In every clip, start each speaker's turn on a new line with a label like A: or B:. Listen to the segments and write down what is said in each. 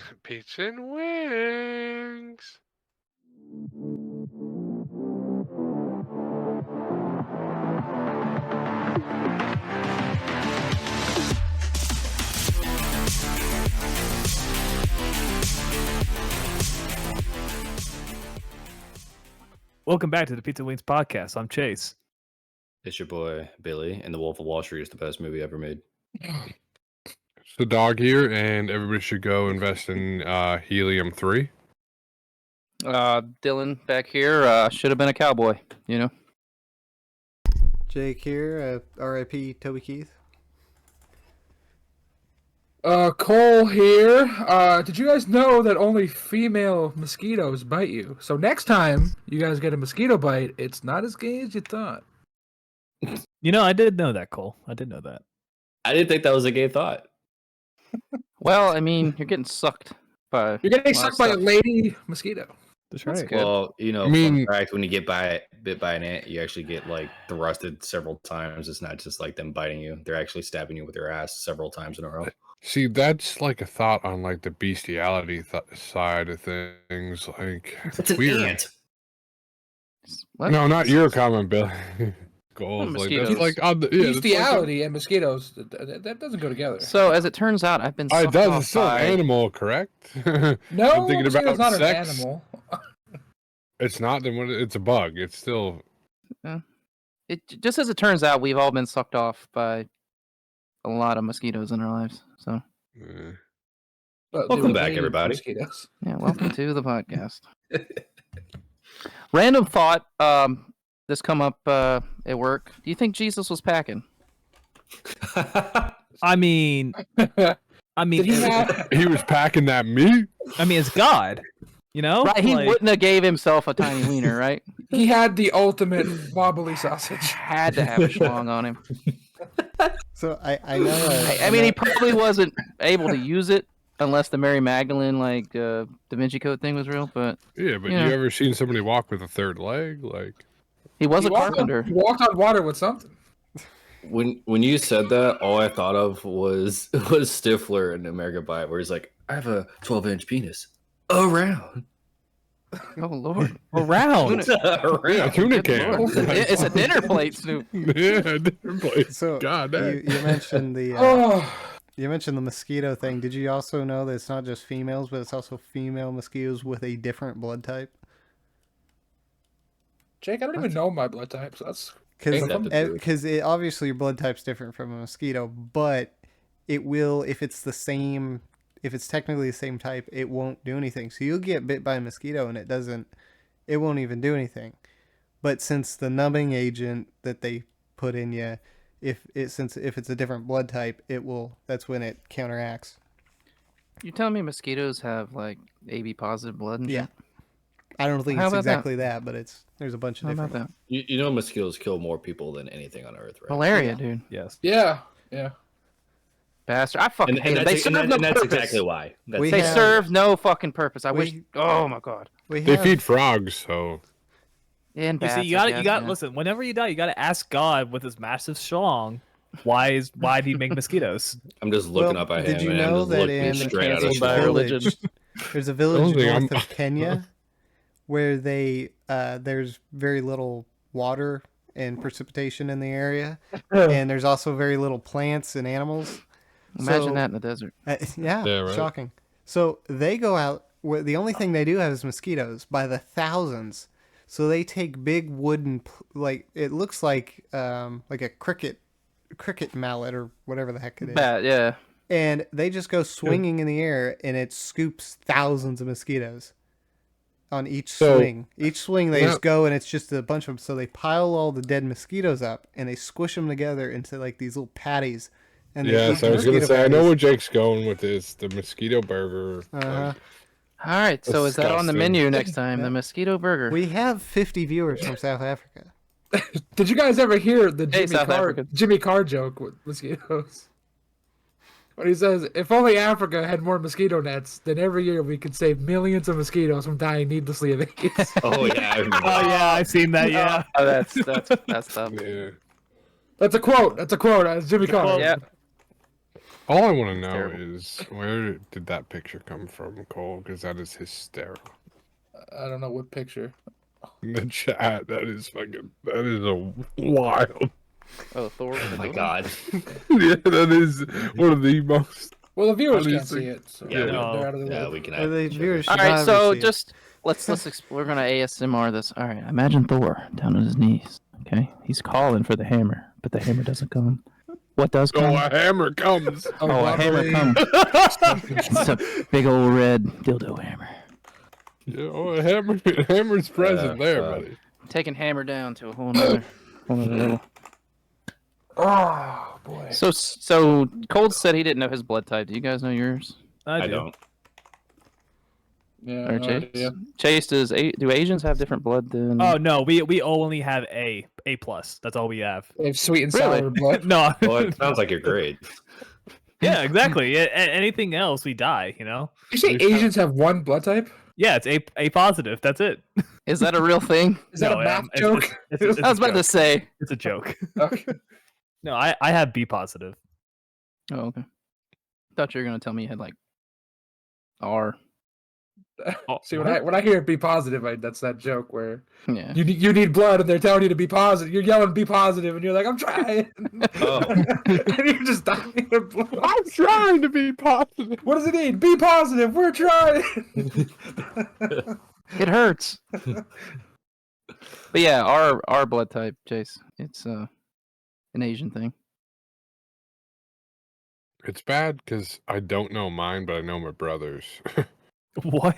A: Pizza and wings.
B: Welcome back to the Pizza Wings podcast. I'm Chase.
C: It's your boy Billie, and The Wolf of Wall Street is the best movie ever made.
A: It's the dog here, and everybody should go invest in helium-3.
D: Dylan back here. Should have been a cowboy, you know.
E: Jake here. R.I.P. Toby Keith.
F: Cole here. Did you guys know that only female mosquitoes bite you? So next time you guys get a mosquito bite, it's not as gay as you thought.
B: You know, I did know that, Cole. I did know that.
C: I didn't think that was a gay thought.
D: Well, I mean, you're getting sucked by.
F: You're getting sucked by a lady mosquito.
B: That's
D: That's
B: right.
D: good.
C: Well, you know,
A: I mean-
C: fun fact, when you get bit by an ant, you actually get like thrusted several times. It's not just like them biting you; they're actually stabbing you with their ass several times in a row.
A: See, that's like a thought on like the bestiality side of things. Like,
C: It's an
A: weird.
C: ant.
D: What?
A: No, not your comment, Bill. Goals like that's
D: Mosquitoes.
A: like on the yeah, that's
F: Bestiality and mosquitoes, that doesn't go together.
D: So as it turns out, I've been.
A: Like,
D: Sucked
A: it does.
D: off
A: It's still
D: by...
A: an animal, correct?
F: No,
A: I'm thinking
F: mosquito's
A: about
F: not
A: sex.
F: an animal.
A: It's not. Then what? It's a bug. It's still.
D: It just as it turns out, we've all been sucked off by a lot of mosquitoes in our lives. So
F: But
C: Welcome
F: they
C: back,
F: remain
C: everybody.
F: Mosquitoes.
D: yeah, welcome to the podcast. Random thought. This come up at work. Do you think Jesus was packing?
B: I mean,
F: Did he have?
A: He was packing that meat.
B: it's God. You know,
D: Right, he
B: Like,
D: wouldn't have gave himself a tiny wiener, right?
F: He had the ultimate wobbly sausage.
D: Had to have a schlong on him.
E: So I know.
D: I mean, he probably wasn't able to use it unless the Mary Magdalene Da Vinci Code thing was real. But
A: Yeah, but
D: Yeah.
A: you ever seen somebody walk with a third leg? Like,
D: he was
F: He
D: a
F: walked on-
D: carpenter.
F: He walked on water with something.
C: When you said that, all I thought of was Stifler in American Pie, where he's like, "I have a 12-inch penis around."
D: Oh Lord!
B: around.
A: yeah, tuna
D: Good
A: can.
D: Lord. It's a dinner plate, Snoop.
A: Yeah, different place.
E: So
A: God
E: you
A: dang.
E: mentioned the
F: Oh,
E: you mentioned the mosquito thing. Did you also know that it's not just females, but it's also female mosquitoes with a different blood type?
F: Jake, I don't even know my blood type, so that's
C: Ain't that the truth?
E: Because obviously your blood type's different from a mosquito, but it will if it's the same. If it's technically the same type, it won't do anything. So you'll get bit by a mosquito and it won't even do anything. But since the numbing agent that they put in you, if it's a different blood type, that's when it counteracts.
D: You're telling me mosquitoes have like AB positive blood and
E: Yeah.
D: shit?
E: I don't think
D: How
E: it's
D: about that?
E: exactly that, but there's a bunch of
D: How about
E: different.
D: that?
C: You know, mosquitoes kill more people than anything on Earth, right?
D: Malaria,
E: Yeah.
D: dude.
B: Yes.
F: yeah.
D: Bastard. I fucking
C: And,
D: hate
C: and
D: them.
C: that's,
D: They serve
C: and
D: no
C: that's
D: purpose.
C: exactly why. That's
E: We
D: They
E: have-
D: serve no fucking purpose. I wish.
E: we-
D: Oh my god.
E: We
A: They
E: have,
A: feed frogs, so
D: And
B: You
D: bats,
B: see,
D: I
B: you got
D: guess, yeah.
B: listen. Whenever you die, you got to ask God with his massive schlong, why did he make mosquitoes?
C: I'm just looking
E: Well,
C: up at
E: did
C: him,
E: you
C: man. I'm
E: know
C: just
E: that
C: looking
E: in
C: straight at
D: Canceled
C: his
D: by
C: soul.
D: religion.
E: There's a village
A: Only
E: north
A: I'm-
E: of Kenya where there's very little water and precipitation in the area, and there's also very little plants and animals.
D: Imagine
E: So-
D: that in the desert.
E: Yeah,
A: Yeah, right.
E: shocking. So they go out. The only thing they do have is mosquitoes by the thousands. So they take big wooden, it looks like a cricket mallet or whatever the heck it is,
D: Bat, yeah.
E: and they just go swinging in the air, and it scoops thousands of mosquitoes on each
A: So-
E: swing. Each swing they
A: Yeah.
E: just go, and it's just a bunch of them. So they pile all the dead mosquitoes up, and they squish them together into like these little patties. And they
A: yes,
E: eat
A: I was gonna
E: mosquito
A: say I know
E: patties.
A: where Jake's going with this. The mosquito burger.
E: Uh-huh.
D: All right, so is that on the
A: Disgusting.
D: menu next time?
E: Yeah.
D: The mosquito burger.
E: We have 50 viewers from South Africa.
F: Did you guys ever hear the
D: Hey, South Africa.
F: Jimmy Carr joke with mosquitoes? When he says, if only Africa had more mosquito nets, then every year we could save millions of mosquitoes from dying needlessly of AIDS.
C: Oh yeah, I remember.
B: Oh yeah, I've seen that. Yeah.
D: Oh, that's tough.
A: Yeah.
F: That's a quote. That's Jimmy Carr.
D: Yeah.
A: All I want to know
D: terrible.
A: is where did that picture come from, Cole? Because that is hysterical.
F: I don't know what picture.
A: In the chat, that is a wild.
D: Oh, Thor. with
C: Oh
D: the
C: my
D: dildo?
C: god.
A: Yeah, that is one of the most.
F: Well, the viewers can't
A: Honestly,
F: see it. So
C: yeah,
F: they're
B: no.
F: out of the
C: Yeah,
F: loop.
C: we can
E: Well,
C: have
E: the
C: each other.
E: viewers
D: All
E: should
D: right,
E: not
D: so
E: see it.
D: just we're gonna ASMR this. All right, imagine Thor down on his knees. Okay, he's calling for the hammer, but the hammer doesn't come. What does come?
A: Oh, a hammer comes.
D: Oh, a hammer
F: rubbery-
D: comes. It's a big old red dildo hammer.
A: Yeah, oh, a hammer. Hammer's present there,
C: fuck.
A: buddy.
D: Taking hammer down to a whole nother level.
F: Oh boy.
D: So Cold said he didn't know his blood type. Do you guys know yours?
C: I don't.
F: Yeah,
D: Or
F: no
D: Chase?
F: idea.
D: Chase, do Asians have different blood than?
B: Oh no, we only have A plus. That's all we have.
F: They have sweet and
D: Really?
F: sour blood.
B: No.
C: Well, it sounds like your grade.
B: Yeah, exactly. Anything else, we die. You know.
F: You say Asians have one blood type?
B: Yeah, it's A positive. That's it.
D: Is that a real thing?
F: Is that
B: No,
F: a math
B: it's-
F: joke?
B: it's
D: I was
B: a
D: about to
B: joke.
D: say.
B: It's a joke.
F: Okay.
B: No, I have B positive.
D: Oh, okay. Thought you were gonna tell me you had like R.
B: Oh,
F: See,
B: what?
F: when I hear be positive, that's that joke where
D: Yeah.
F: you need blood and they're telling you to be positive. You're yelling be positive and you're like, I'm trying.
C: Oh.
F: And you're just dying of blood.
A: I'm trying to be positive.
F: What does it mean? Be positive. We're trying.
D: It hurts. But yeah, our blood type, Chase. It's an Asian thing.
A: It's bad because I don't know mine, but I know my brother's.
B: What?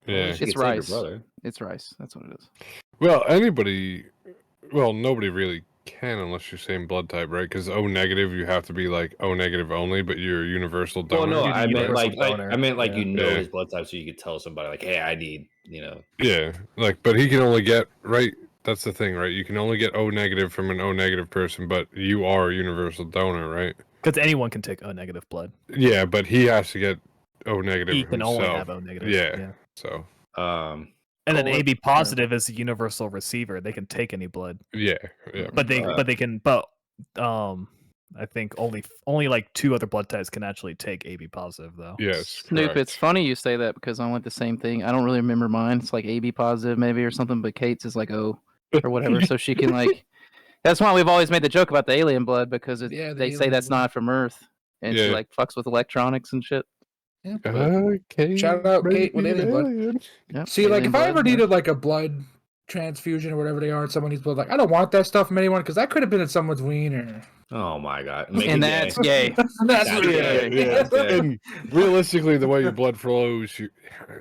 A: Yeah.
C: You could
D: It's
C: save your
D: rice.
C: brother.
D: It's rice. That's what it is.
A: Well, anybody. Well, nobody really can unless you're same blood type, right? Because O negative, you have to be like O negative only, but you're a universal donor.
C: Well, no,
B: You're the
C: I meant
B: universal
C: like
B: donor.
C: I meant like
B: Yeah.
C: you know
A: Yeah.
C: his blood type, so you could tell somebody like, hey, I need,
A: Yeah, like, but he can only get right. That's the thing, right? You can only get O negative from an O negative person, but you are a universal donor, right?
B: Because anyone can take O negative blood.
A: Yeah, but he has to get O negative
B: He can
A: himself.
B: only have O negative.
A: Yeah. So
B: And then
D: Cool.
B: AB positive is the universal receiver. They can take any blood,
A: yeah.
B: but I think only like 2 other blood types can actually take AB positive though.
A: Yes.
D: Snoop,
A: correct.
D: it's funny you say that because I went the same thing. I don't really remember mine. It's like AB positive maybe or something, but Kate's is like O or whatever. So she can like. That's why we've always made the joke about the alien blood because
F: Yeah, the
D: they say
F: alien
D: that's
F: blood.
D: not from Earth, and she
A: Yeah.
D: like fucks with electronics and shit.
F: Yeah,
A: Okay.
F: Shout out Kate with
A: maybe
F: alien blood.
A: alien.
D: Yep,
F: See, like
D: alien
F: if I
D: blood,
F: ever
D: yeah.
F: needed like a blood transfusion or whatever they are, and someone needs blood, like I don't want that stuff from anyone because that could have been in someone's wiener.
C: oh my god, Make it
D: And
C: gay.
D: that's gay.
F: That's
C: That's
F: what
C: gay.
F: it
A: Yeah,
F: is.
A: yeah. And realistically, the way your blood flows,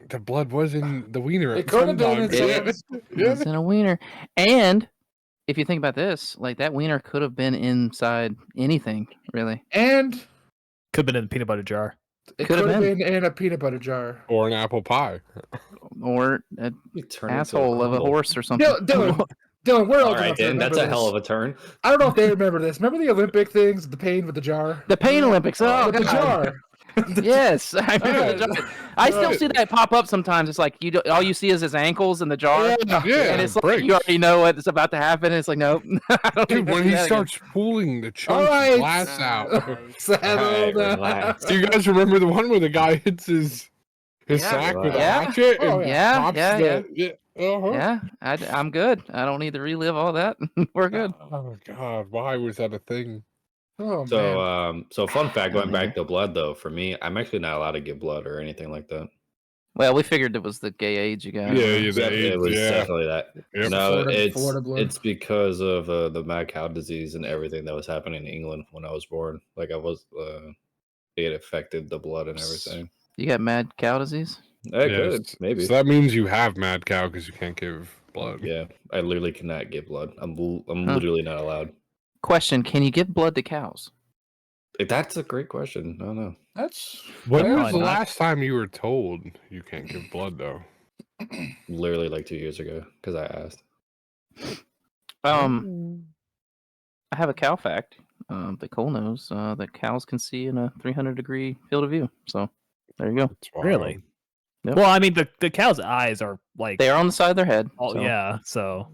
A: the blood was in the wiener.
F: It could have been in
A: sometimes.
F: someone's.
D: It's in a wiener. And if you think about this, like that wiener could have been inside anything, really.
F: And
B: Could have been in the peanut butter jar.
F: it
D: Could
F: could
D: have
F: have been in a peanut butter jar.
A: Or an apple pie.
D: Or an
C: You turn into
D: asshole of a
C: crumble.
D: horse or something.
F: Dylan, we're
C: All
F: old
C: right,
F: enough to
C: Dan,
F: remember
C: that's a
F: this.
C: hell of a turn.
F: I don't know if they remember this. Remember the Olympic things, the pain with the jar?
D: The Pain Olympics. Oh,
F: With the
D: God.
F: jar.
D: Yes, I remember the
F: Right.
D: jar. I still
A: Right.
D: see that pop up sometimes. It's like all you see is his ankles in the jar,
A: Yeah,
D: and it's like
A: breaks.
D: you already know what's about to happen. And it's like, nope. I don't
A: Dude,
D: need to
A: when
D: see
A: he
D: that again.
A: starts pulling the chunks
F: All right.
A: of glass out.
F: Settle
C: Alright,
F: down.
C: relax.
A: Do you guys remember the one where the guy hits his
D: Yeah.
A: sack with a
D: Yeah.
A: hatchet
F: Oh,
A: and
D: yeah.
A: pops
D: Yeah,
A: the yeah. Uh-huh.
D: Yeah, I'm good. I don't need to relive all that. We're good.
A: Oh god, why was that a thing?
F: Oh,
C: So,
F: man.
C: so fun fact, going
D: man.
C: back to blood though, for me, I'm actually not allowed to give blood or anything like that.
D: Well, we figured it was the gay age you got.
A: Yeah, yeah, the
C: Yep, it
A: AIDS,
C: was
A: yeah.
C: definitely that.
A: Yep.
C: No,
F: Florida blood.
C: it's because of the mad cow disease and everything that was happening in England when I was born. Like I was, it affected the blood and everything.
D: You got mad cow disease?
C: I
A: Yes.
C: could maybe.
A: So that means you have mad cow because you can't give blood.
C: Yeah, I literally cannot give blood. I'm
D: Huh.
C: literally not allowed.
D: Question: can you give blood to cows?
C: That's a great question. I don't know.
F: That's
A: When
F: fair.
A: was the
B: not?
A: last time you were told you can't give blood though?
C: Literally like 2 years ago because I asked.
D: I have a cow fact that Cole knows that cows can see in a 300-degree field of view. So there you go.
A: It's wild.
B: Really?
D: Yep.
B: Well, I mean, the cow's eyes are like.
D: They are on the side of their head.
B: Oh
D: so-
B: yeah. So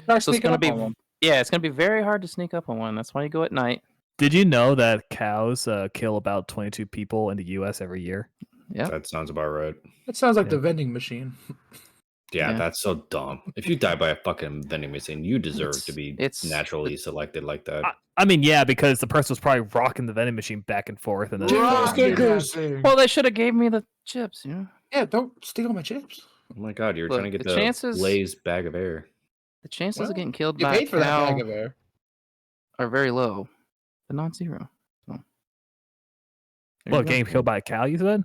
F: Try
D: So it's
F: sneaking
D: gonna
F: up
D: be
F: on one.
D: yeah, it's gonna be very hard to sneak up on one. That's why you go at night.
B: Did you know that cows kill about 22 people in the U.S. every year?
D: Yeah.
C: That sounds about right.
F: That sounds like
B: Yeah.
F: the vending machine.
C: Yeah,
D: Yeah.
C: that's so dumb. If you die by a fucking vending machine, you deserve to be
D: It's-
C: naturally selected like that.
B: I mean, yeah, because the person was probably rocking the vending machine back and forth, and then
D: Well, they should have gave me the chips, you know.
F: Yeah, don't steal my chips.
C: Oh my god, you're
D: Look,
C: trying to get
D: the
C: the
D: chances-
C: Lay's bag of air.
D: The chances
F: Well,
D: of getting killed
F: You
D: by a
F: paid for that
D: cow
F: bag of air.
D: are very low, but not zero. So, there you
B: well,
D: go.
B: getting killed by a cow. You said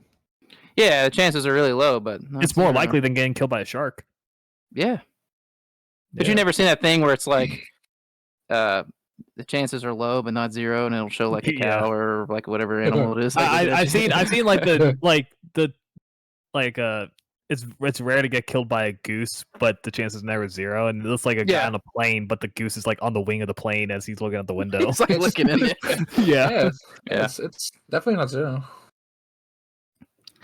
D: Yeah, the chances are really low, but not
B: it's more
D: zero.
B: likely than getting killed by a shark.
D: Yeah, but
B: Yeah.
D: you never seen that thing where it's like, the chances are low but not zero, and it'll show like a
B: Yeah.
D: cow or like whatever animal it is.
B: I've seen like it's rare to get killed by a goose, but the chance is never zero. And it looks like a guy
D: Yeah.
B: on a plane, but the goose is like on the wing of the plane as he's looking out the window.
D: It's like looking in it.
B: Yeah.
F: Yeah, it's definitely not zero.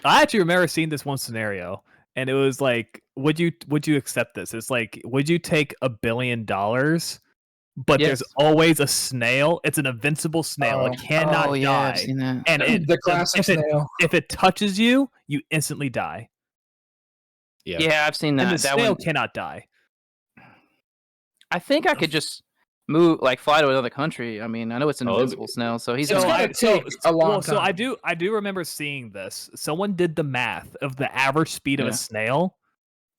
B: I actually remember seeing this one scenario, and it was like, would you accept this? It's like, would you take $1 billion, but there's
D: Yes.
B: always a snail? It's an invincible snail. It cannot
D: Oh
B: die.
D: yeah, I've seen that.
B: And
F: The classic snail.
B: if it touches you, you instantly die.
C: Yeah.
D: Yeah, I've seen that.
B: And the
D: that
B: snail
D: one,
B: cannot die.
D: I think I could just fly to another country. I mean, I know it's an
C: Oh,
D: invincible snail, so he's
F: It's
D: gonna
F: gonna take a long
B: So I
F: time.
B: do remember seeing this. Someone did the math of the average speed of
D: Yeah.
B: a snail,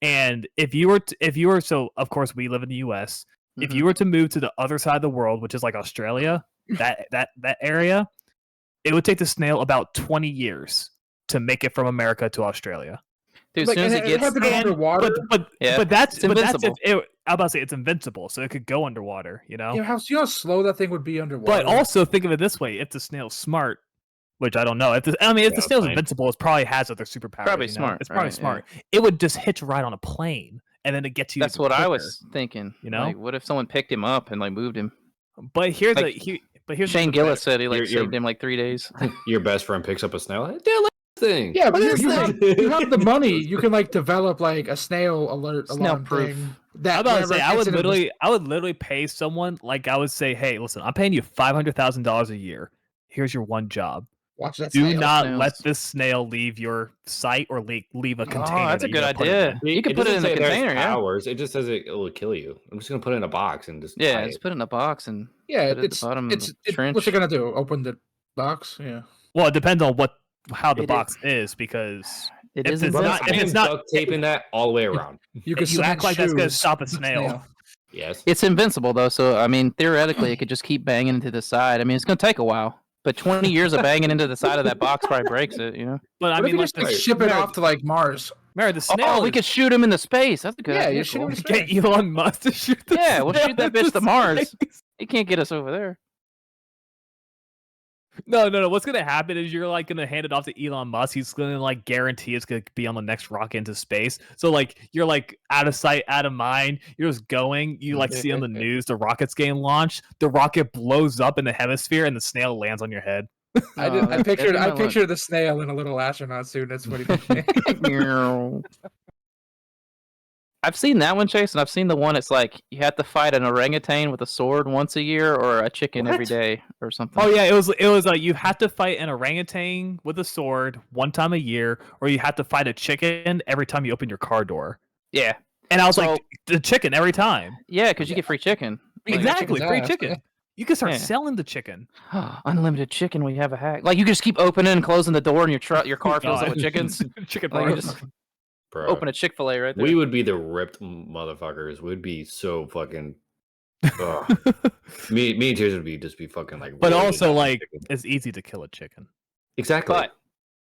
B: and if you were so of course we live in the U.S. If
D: Mhm.
B: you were to move to the other side of the world, which is like Australia, that area, it would take the snail about 20 years to make it from America to Australia.
D: Dude, as
F: Like,
D: soon as
F: it
D: it gets,
F: had to go underwater.
B: But
D: Yeah,
B: that's
D: it's
B: if
D: invincible.
B: I'm about to say it's invincible, so it could go underwater. You know.
F: You know how slow that thing would be underwater.
B: But also think of it this way: if the snail's smart, which I don't know, if the
C: Yeah,
B: snail's
C: fine.
B: invincible, it probably has other superpowers.
D: Probably
B: you know?
D: smart,
B: It's probably
D: right, yeah.
B: smart. It would just hitch right on a plane, and then it gets you.
D: that's
B: even
D: what I
B: quicker.
D: was thinking.
B: You know?
D: like, what if someone picked him up and like moved him?
B: But here's
D: Like,
B: here's
D: Shane
B: the
D: Gillis said he like
C: You're-
D: saved him like 3 days.
C: Your best friend picks up a snail. Hey, dude, look at this thing.
F: yeah, but
C: Look at
F: you
C: this thing.
F: have the money. You can like develop like a snail alert
D: Snail
F: alarm
D: proof.
F: thing.
B: I'm
F: That
B: about to
F: whenever
B: say
F: it
B: I
F: gets
B: would
F: into the-
B: literally pay someone, like I would say, hey, listen, I'm paying you $500,000 a year. Here's your one job.
F: watch that.
B: Do
F: snail.
B: not
D: snails.
B: let this snail leave your site or leave a container.
D: Oh, that's a
B: that you
D: good
B: gotta put it
D: idea.
B: in.
D: You can put it in
C: doesn't
D: the
C: say there's
D: container, yeah.
C: powers. It just says it will kill you. I'm just gonna put it in a box and just
D: Yeah,
C: tie
D: just
C: it.
D: put it in a box and
F: Yeah,
D: put it at
F: it's
D: the bottom of
F: it's
D: the
F: it,
D: trench.
F: what's it gonna do? Open the box? Yeah.
B: Well, it depends on how the
D: It is-
B: box is, because
D: it
B: if
D: is
B: it's
C: Brother,
B: not-
C: I
B: if
C: am
B: it's not-
C: duct taping that all the way around.
F: You can
B: you
F: cement
B: act like that's gonna
F: shoes
B: stop a
F: with
B: snail.
C: Yes.
D: It's invincible though, so I mean, theoretically, it could just keep banging into the side. I mean, it's gonna take a while, but 20 years of banging into the side of that box probably breaks it. You know?
B: But I
F: What if
B: mean,
F: you
B: like
F: just like,
B: the,
F: ship it off to like Mars?
B: Mary, the snail.
D: Oh, we
B: is-
D: could shoot him into space. That's a good
F: Yeah,
D: idea.
F: you shoot him
D: Cole.
F: into
B: get
F: space.
B: Elon Musk to shoot the
D: Yeah, we'll
B: snail
D: shoot that
B: into
D: bitch to Mars.
B: space.
D: He can't get us over there.
B: No. What's gonna happen is you're like gonna hand it off to Elon Musk. He's gonna like guarantee it's gonna be on the next rocket into space. So like you're like out of sight, out of mind. You're just going. You like see on the news the rocket's getting launched. The rocket blows up in the hemisphere, and the snail lands on your head.
F: I
D: Oh, that'd be my luck.
F: pictured the snail in a little astronaut suit. That's what he did.
D: Meow. I've seen that one, Chase, and I've seen the one. It's like you have to fight an orangutan with a sword once a year, or a chicken every
C: What?
D: day, or something.
B: Oh yeah, it was you have to fight an orangutan with a sword one time a year, or you have to fight a chicken every time you open your car door.
D: Yeah,
B: And I was
D: So-
B: like, the chicken every time.
D: yeah, because you get free chicken.
F: Yeah,
B: Exactly,
F: chicken's
B: free
F: ass,
B: chicken.
F: yeah.
B: You can start
D: Yeah.
B: selling the chicken.
D: Unlimited chicken. We have a hack. Like you can just keep opening and closing the door, and your car fills up
B: God.
D: with chickens.
B: Chicken
D: Like, you
B: parts.
D: just
C: Bro.
D: open a Chick-fil-A right there.
C: We would be the ripped motherfuckers. We'd be so fucking. Ugh. me and Tears would just be fucking like.
B: But
C: loaded
B: also,
C: up
B: like,
C: with chicken.
B: it's easy to kill a chicken.
C: exactly.
D: But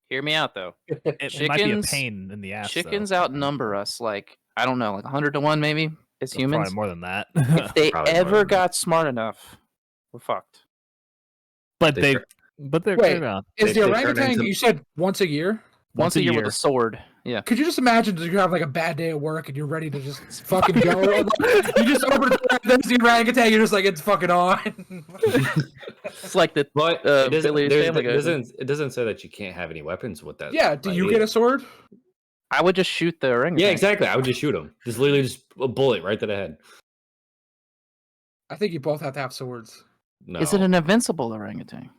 D: hear me out though.
B: It might be a
D: Chickens-
B: pain in the ass. though.
D: Chickens outnumber us like I don't know, like 100 to 1 maybe as
B: Probably
D: humans.
B: more than that.
D: If they
C: Probably more
D: ever
C: than that.
D: got smart enough, we're fucked.
B: but
C: They
B: they're
F: Wait.
B: around.
F: Is
C: They
F: the
C: turn
F: orangutan?
C: into-
F: You said once a year.
D: Once a year with a sword. Yeah.
F: Could you just imagine that you have like a bad day at work and you're ready to just fucking go? You just open the door, there's the orangutan. You're just like, it's fucking on.
D: It's like the
C: But
D: Billie
C: it doesn't,
D: Family Guy.
C: it doesn't say that you can't have any weapons with that.
F: Yeah. Do you
C: idea.
F: get a sword?
D: I would just shoot the orangutan.
C: Yeah, exactly. I would just shoot him. Just literally just a bullet right to the head.
F: I think you both have to have swords.
C: No.
D: Is it an invincible orangutan?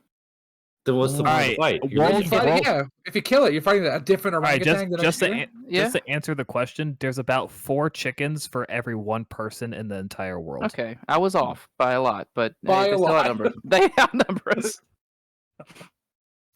C: Then what's the point of the
B: Alright,
C: fight? You're
B: well,
C: losing.
F: You're fighting, yeah, if you kill it, you're fighting a different
B: All right,
F: orangutan the next year.
B: just to answer the question, there's about 4 chickens for every 1 person in the entire world.
D: Okay, I was off by a lot, but
F: By
D: they
F: a
D: still
F: lot.
D: outnumber. They outnumber us.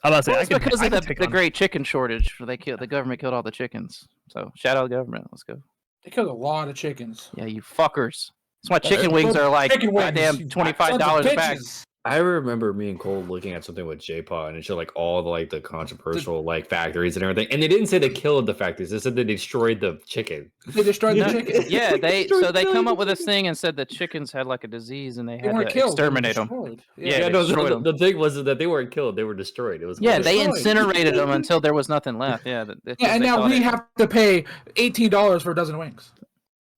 B: I'm about to say,
D: Well,
B: I
D: it's
B: can,
D: because
B: I
D: of
B: can
D: the,
B: take
D: the
B: on-
D: great chicken shortage. The government killed all the chickens. So shout out government. Let's go.
F: They killed a lot of chickens.
D: Yeah, you fuckers. That's why
F: That's
D: chicken wings are like
F: chicken wings,
D: goddamn
F: you
D: $25
F: sons of
D: a pack.
F: bitches.
C: I remember me and Cole looking at something with J-Pod and it showed like all the like the controversial like factories and everything. And they didn't say they killed the factories. They said they destroyed the chicken.
F: They destroyed
D: No,
F: the chicken.
D: Yeah, they
C: Destroyed
D: come up
C: millions
D: with
C: of
D: this thing and said the chickens had like a disease and they
F: They
D: had
F: weren't
D: to
F: killed. They were
D: exterminate them.
F: destroyed.
D: Yeah,
C: Yeah,
D: they
C: no,
D: destroyed them.
C: the thing was that they weren't killed; they were destroyed. It was
D: Yeah, they
F: destroyed.
D: incinerated them until there was nothing left. Yeah,
F: Yeah, and now we have to pay $18 for a dozen wings.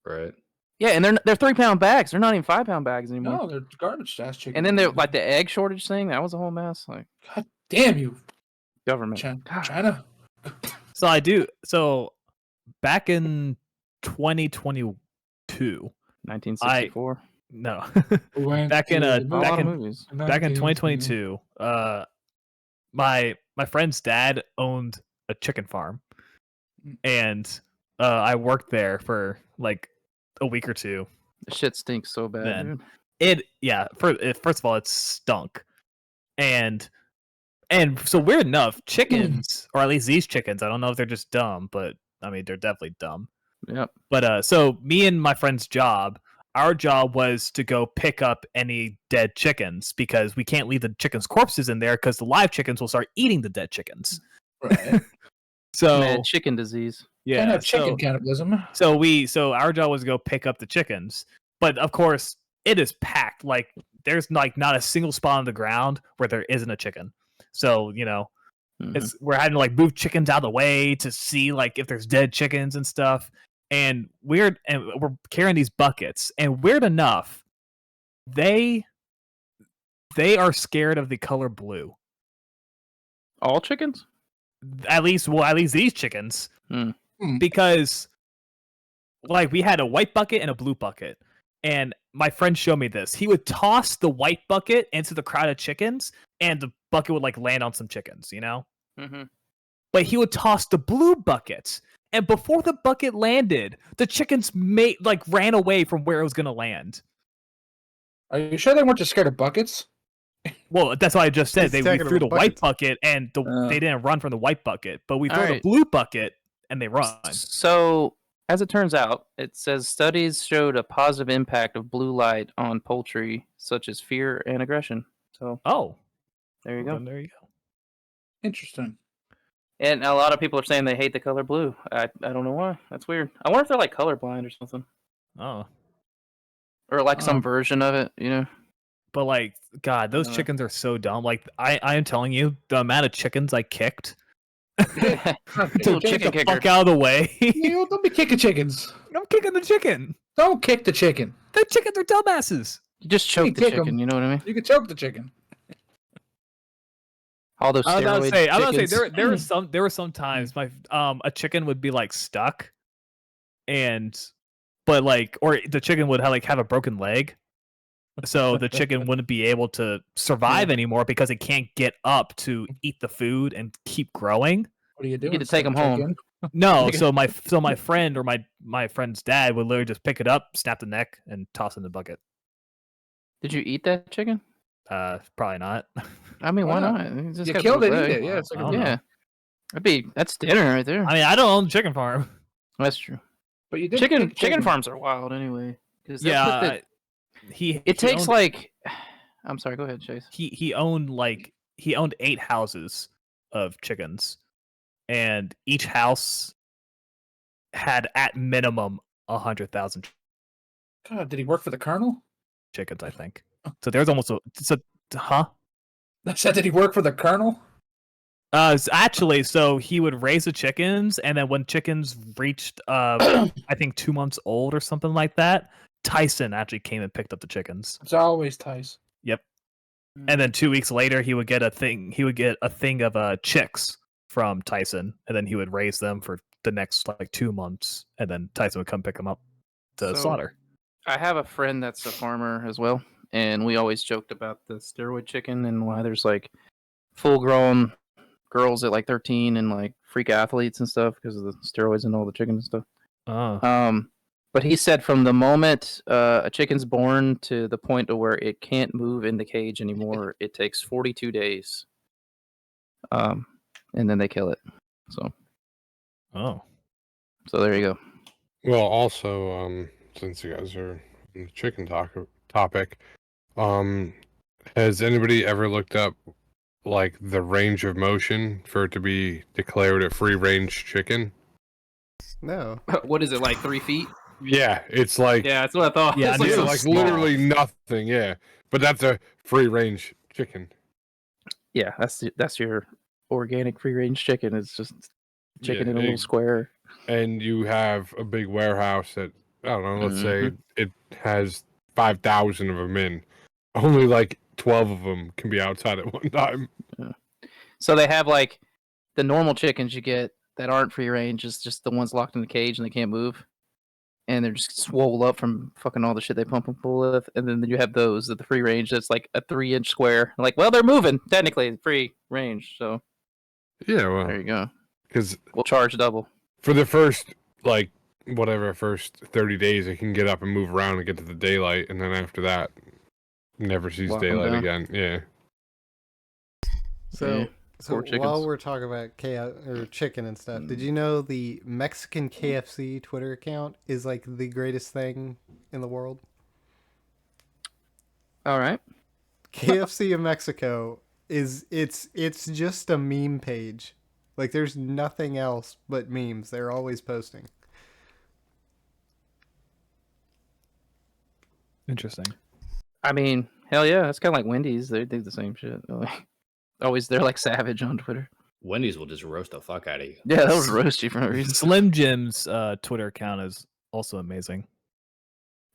C: right.
D: Yeah, and they're 3-pound bags. They're not even 5-pound bags anymore.
F: No, they're garbage ass chicken.
D: And then they're like the egg shortage thing. That was a whole mess. Like
F: God damn you,
D: government.
F: China.
B: So I do. So back in 2022,
D: 1964.
B: no,
F: We went
B: Back in,
F: to
B: uh,
F: the
D: A
B: back
D: lot of
B: in-
D: movies.
B: back in
F: 19
B: 2022, my friend's dad owned a chicken farm, and I worked there for like a week or two.
D: The shit stinks so bad.
B: Man.
D: Dude.
B: First of all, it stunk, and so weird enough, chickens, or at least these chickens, I don't know if they're just dumb, but I mean they're definitely dumb.
D: Yep.
B: But so me and my friend's job, our job was to go pick up any dead chickens because we can't leave the chickens' corpses in there because the live chickens will start eating the dead chickens.
F: Right.
B: So
D: Mad chicken disease.
F: Can't
B: yeah,
F: have chicken cannibalism.
B: so our job was to go pick up the chickens, but of course it is packed. Like there's like not a single spot on the ground where there isn't a chicken. So
D: Mhm.
B: we're having to like move chickens out of the way to see like if there's dead chickens and stuff. And we're carrying these buckets, and weird enough, they are scared of the color blue.
D: All chickens?
B: At least these chickens,
D: Hmm.
B: because like we had a white bucket and a blue bucket, and my friend showed me this. He would toss the white bucket into the crowd of chickens, and the bucket would like land on some chickens,
D: Mm-hmm.
B: But he would toss the blue buckets, and before the bucket landed, the chickens ran away from where it was gonna land.
F: Are you sure they weren't just scared of buckets?
B: Well, that's what I just said.
E: He's
B: We
E: talking
B: threw the
E: about
B: white
E: buckets.
B: bucket, and they didn't run from the white bucket, but we throw
D: Alright.
B: the blue bucket, and they run.
D: So, as it turns out, it says studies showed a positive impact of blue light on poultry, such as fear and aggression. So,
B: Oh,
D: there you go.
B: then there you go.
F: Interesting.
D: And a lot of people are saying they hate the color blue. I don't know why. That's weird. I wonder if they're like colorblind or something.
B: Oh,
D: Or like some
F: Oh.
D: version of it, you know?
B: but like, God, those
D: know.
B: chickens are so dumb. Like, I am telling you, the amount of chickens I kicked to
D: Little
B: get
D: chicken
B: the
D: kicker.
B: fuck out of the way.
F: You don't be kicking chickens.
B: I'm kicking the chicken.
F: Don't kick the chicken.
B: The chickens are dumbasses.
D: You just choke the
F: kick 'em.
D: chicken, you know what I mean?
F: You can choke the chicken.
D: All those
B: I was about to
D: steroid
B: say,
D: chickens.
B: there were some times my a chicken would be like stuck, but the chicken would have a broken leg, so the chicken wouldn't be able to survive anymore because it can't get up to eat the food and keep growing.
F: What are you doing?
D: get to take 'em
F: son of a
D: home.
F: chicken?
B: No, so my friend or my friend's dad would literally just pick it up, snap the neck, and toss it in the bucket.
D: Did you eat that chicken?
B: Probably not.
D: I mean,
F: Why
D: why
F: not?
D: not? Just
F: You
D: got
F: killed it,
D: blue
F: eat
D: leg.
F: it. Yeah, it's like
B: I
F: a
B: don't know.
D: Yeah. That's dinner right there.
B: I mean, I don't own a chicken farm.
D: That's true.
F: But you did
D: Chicken
F: kick
D: farms are wild anyway. 'Cause they'll
B: Yeah,
D: put
B: he
D: it takes
B: owned,
D: like. I'm sorry. Go ahead, Chase.
B: he owned 8 houses of chickens, and each house had at minimum 100,000
F: God, did he work for the colonel?
B: chickens, I think. So there's almost huh?
F: I said, did he work for the colonel?
B: Actually, so he would raise the chickens, and then when chickens reached, I think 2 months old or something like that, Tyson actually came and picked up the chickens.
F: It's always Tice.
B: Yep. And then 2 weeks later, he would get a thing. He would get a thing of chicks from Tyson, and then he would raise them for the next 2 months, and then Tyson would come pick them up to
D: So-
B: slaughter.
D: I have a friend that's a farmer as well, and we always joked about the steroid chicken and why there's like full-grown girls at like 13 and like freak athletes and stuff because of the steroids and all the chicken and stuff.
B: Oh.
D: But he said from the moment a chicken's born to the point to where it can't move in the cage anymore, it takes 42 days. And then they kill it. So there you go.
A: Well, also, since you guys are on the chicken topic, has anybody ever looked up like the range of motion for it to be declared a free range chicken?
E: No.
D: What is it, like 3 feet?
A: Yeah, it's like
D: Yeah, that's what I thought.
B: Yeah,
D: It's
B: it's
A: yeah,
B: so
A: like
B: small.
A: literally nothing. Yeah, but that's a free range chicken.
D: Yeah, that's your organic free range chicken. It's just chicken
A: Yeah,
D: in a little square.
A: And you have a big warehouse that I don't know. Let's say
D: Mhm.
A: it has 5,000 of them in. Only like 12 of them can be outside at one time.
D: So they have like the normal chickens you get that aren't free range, is just the ones locked in the cage and they can't move. And they're just swole up from fucking all the shit they pump them full of. And then you have those at the free range that's like a 3-inch square. Like, well, they're moving technically free range. So
A: Yeah, well,
D: there you go.
A: because
D: We'll charge double.
A: for the first like whatever first 30 days, it can get up and move around and get to the daylight, and then after that, never sees
D: Lock 'em
A: daylight
D: down.
A: again. Yeah.
E: So,
D: Yeah,
E: so
D: poor chickens.
E: while we're talking about chicken and stuff, did you know the Mexican KFC Twitter account is like the greatest thing in the world?
D: All right.
E: KFC in Mexico it's just a meme page. Like there's nothing else but memes. They're always posting.
B: Interesting.
D: I mean, hell yeah. It's kind of like Wendy's. They do the same shit. They're like savage on Twitter.
C: Wendy's will just roast the fuck out of you.
D: Yeah, that was roast you for no reason.
B: Slim Jim's Twitter account is also amazing.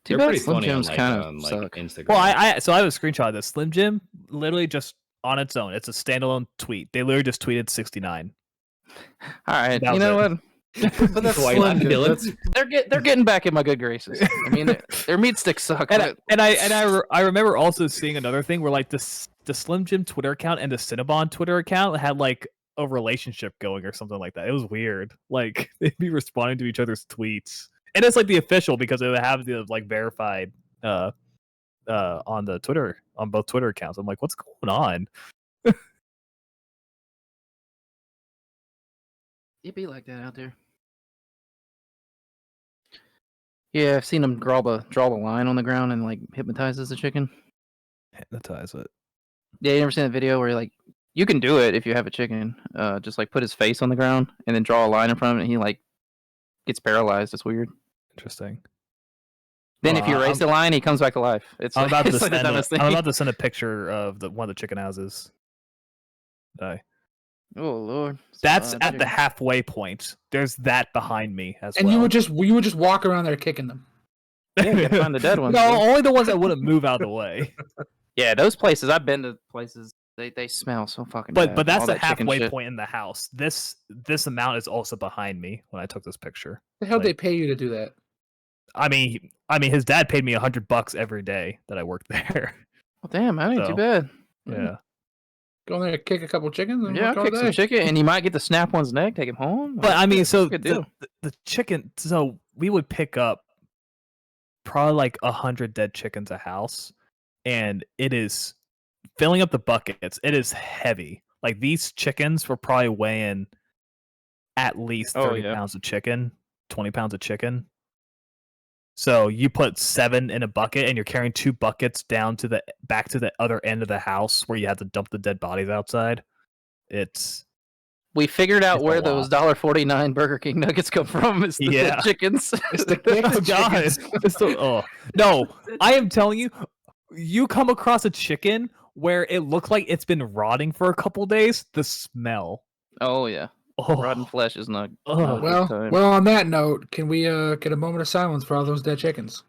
D: Too
C: They're
D: bad
C: pretty
D: Slim
C: funny on
D: Jims
C: like,
D: kind
C: on,
D: of
C: like
D: suck.
C: Instagram.
B: Well, I have a screenshot of this. Slim Jim literally just on its own. It's a standalone tweet. They literally just tweeted 69.
D: All right,
B: That
D: you
B: was
D: know
B: it.
D: what?
E: But that's
C: Why
E: Slim
C: not,
E: Jim.
C: Dylan?
E: That's
D: They're getting back in my good graces. I mean, their meat sticks suck.
B: And
D: but
B: I remember also seeing another thing where like the Slim Jim Twitter account and the Cinnabon Twitter account had like a relationship going or something like that. It was weird. Like they'd be responding to each other's tweets, and it's like the official because they would have the like verified on the Twitter on both Twitter accounts. I'm like, what's going on?
D: It'd be like that out there. Yeah, I've seen them draw the line on the ground and like hypnotizes the chicken.
B: Hypnotize it.
D: Yeah, you ever seen that video where like you can do it if you have a chicken. Just like put his face on the ground and then draw a line in front of it and he like gets paralyzed. It's weird.
B: Interesting.
D: Then if you erase the line, he comes back to life. It's
B: I'm about,
D: it's
B: to
D: like the
B: send
D: dumbest
B: I'm
D: thing.
B: about to send a picture of one of the chicken houses.
D: Oh Lord.
B: That's
D: Son,
B: at the
D: chicken.
B: halfway point. There's that behind me as
F: And
B: well.
F: you would just walk around there kicking them.
D: Yeah, you gotta find the dead ones.
B: No,
D: dude.
B: only the ones that wouldn't move out of the way.
D: Yeah, those places. I've been to places. They smell so fucking
B: But
D: bad.
B: but that's
D: All
B: the
D: that chicken
B: halfway
D: shit.
B: point in the house. This amount is also behind me when I took this picture.
F: The hell
B: Like-
F: they pay you to do that?
B: I mean, his dad paid me $100 every day that I worked there.
D: Well, damn, that ain't
B: So,
D: too bad.
B: Yeah.
F: Go in there and kick a couple chickens and
D: Yeah,
F: work
D: I'll
F: all
D: kick some
F: day.
D: chicken, and you might get to snap one's neck, take him home.
B: But I mean, so
D: good
B: the,
D: deal.
B: the chicken. So we would pick up probably like 100 dead chickens a house, and it is filling up the buckets. It is heavy. Like these chickens were probably weighing at least 30
D: yeah.
B: pounds of chicken, 20 pounds of chicken. So you put 7 in a bucket, and you're carrying 2 buckets down to the back to the other end of the house where you have to dump the dead bodies outside. It's
D: We figured out
B: It's a
D: where
B: lot.
D: those $1.49 Burger King nuggets come from. It's the
B: Yeah.
D: dead chickens.
F: It's the
B: oh
F: kicked
B: god,
F: chickens.
B: it's so, oh no! I am telling you, you come across a chicken where it looks like it's been rotting for a couple days. The smell.
D: Oh yeah,
B: Oh,
D: rotten flesh is not.
B: oh.
D: not a good
F: Well,
D: time.
F: well. On that note, can we get a moment of silence for all those dead chickens?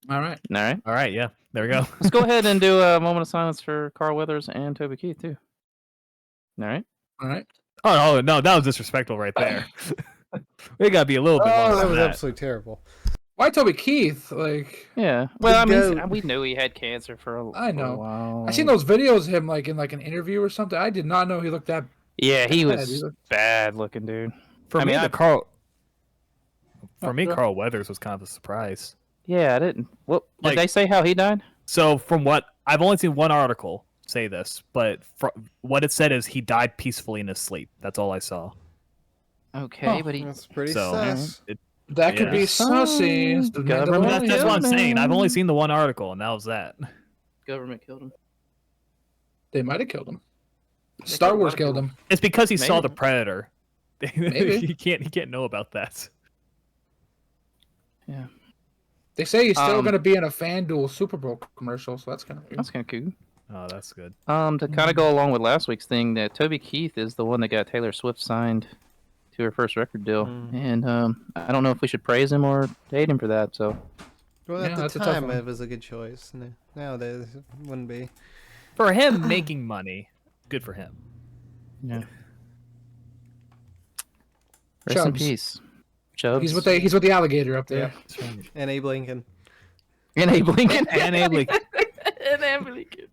F: All right.
D: All right,
B: All right, yeah, there we go.
D: let's go ahead and do a moment of silence for Carl Weathers and Toby Keith too. All right.
F: All right.
B: Oh no, that was disrespectful right there. We gotta be a little bit.
E: Oh,
B: longer
E: that
B: than
E: was
B: that.
E: absolutely terrible.
F: Why Toby Keith? Like,
D: Yeah. Well, I
E: goat.
D: mean, we knew he had cancer for a,
F: I
D: for
F: know.
D: a while.
F: I seen those videos of him like in like an interview or something. I did not know he looked that.
D: Yeah, he
F: bad.
D: was bad looking, dude.
B: For
D: I
B: me,
D: mean,
B: the
D: I-
B: Carl.
F: Oh,
B: For me,
F: go ahead.
B: Carl Weathers was kind of a surprise.
D: Yeah, I didn't. What did
B: Like-
D: they say how he died?
B: So, from what I've only seen one article say this, but what it said is he died peacefully in his sleep. That's all I saw.
D: Okay,
F: Oh,
D: but he
E: That's pretty
B: So-
E: sus.
F: That could
B: Yeah.
F: be sussy. It's the
D: Government
B: That's,
F: Mandalorian.
B: that's what I'm
D: killed
B: saying. I've
D: him.
B: only seen the one article, and that was that.
D: government killed him.
F: They might have killed him.
D: They
F: Star
D: killed a
F: Wars
D: lot of
F: killed
D: people.
F: him.
B: It's because he saw
D: Maybe.
B: the Predator.
F: Maybe.
B: he can't know about that.
D: Yeah,
F: They say he's still
D: Um,
F: going to be in a FanDuel Super Bowl commercial, so that's kind of weird.
D: that's kind of cool.
B: Oh, that's good.
D: To kind of go along with last week's thing, that Toby Keith is the one that got Taylor Swift signed to her first record deal, and I don't know if we should praise him or hate him for that. So
E: Well,
F: Yeah,
E: at the
F: that's a tough
E: time,
F: one.
E: it was a good choice. Nowadays, it wouldn't be.
B: For him making money, good for him.
D: yeah, rest in
F: Chubbs.
D: peace, Chubbs.
F: He's with the alligator up there.
E: And Abe Lincoln.
D: and Abe Lincoln.
B: And Abe Lincoln.
D: and Abe Lincoln.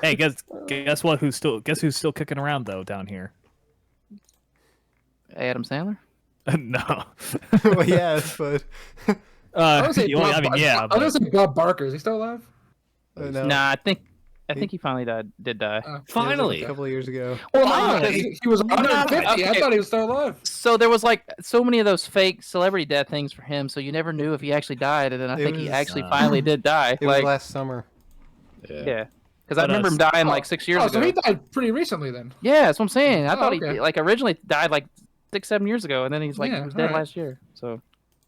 B: Hey, guess what? Who's still kicking around though down here?
D: Adam Sandler.
B: No.
E: Well, yes, but
F: I was
B: yeah, I mean, yeah.
F: I was gonna say Bob Barker. Is he still alive?
E: no.
D: Nah, I think he finally did die.
C: Finally.
E: A couple of years ago.
F: Well,
D: no,
F: he was 150. I
D: okay.
F: thought he was still alive.
D: So there was like so many of those fake celebrity death things for him, so you never knew if he actually died, and then I
E: It
D: think he
E: was,
D: actually finally did die.
E: It was
D: Like,
E: last summer.
D: yeah, because I
B: But,
D: remember him dying like 6 years
F: Oh,
D: ago.
F: so he died pretty recently then.
D: Yeah, that's what I'm saying. I
F: Oh,
D: thought
F: okay.
D: he like originally died like 6-7 years ago, and then he's like
F: Yeah,
D: he was dead
F: alright.
D: last year. So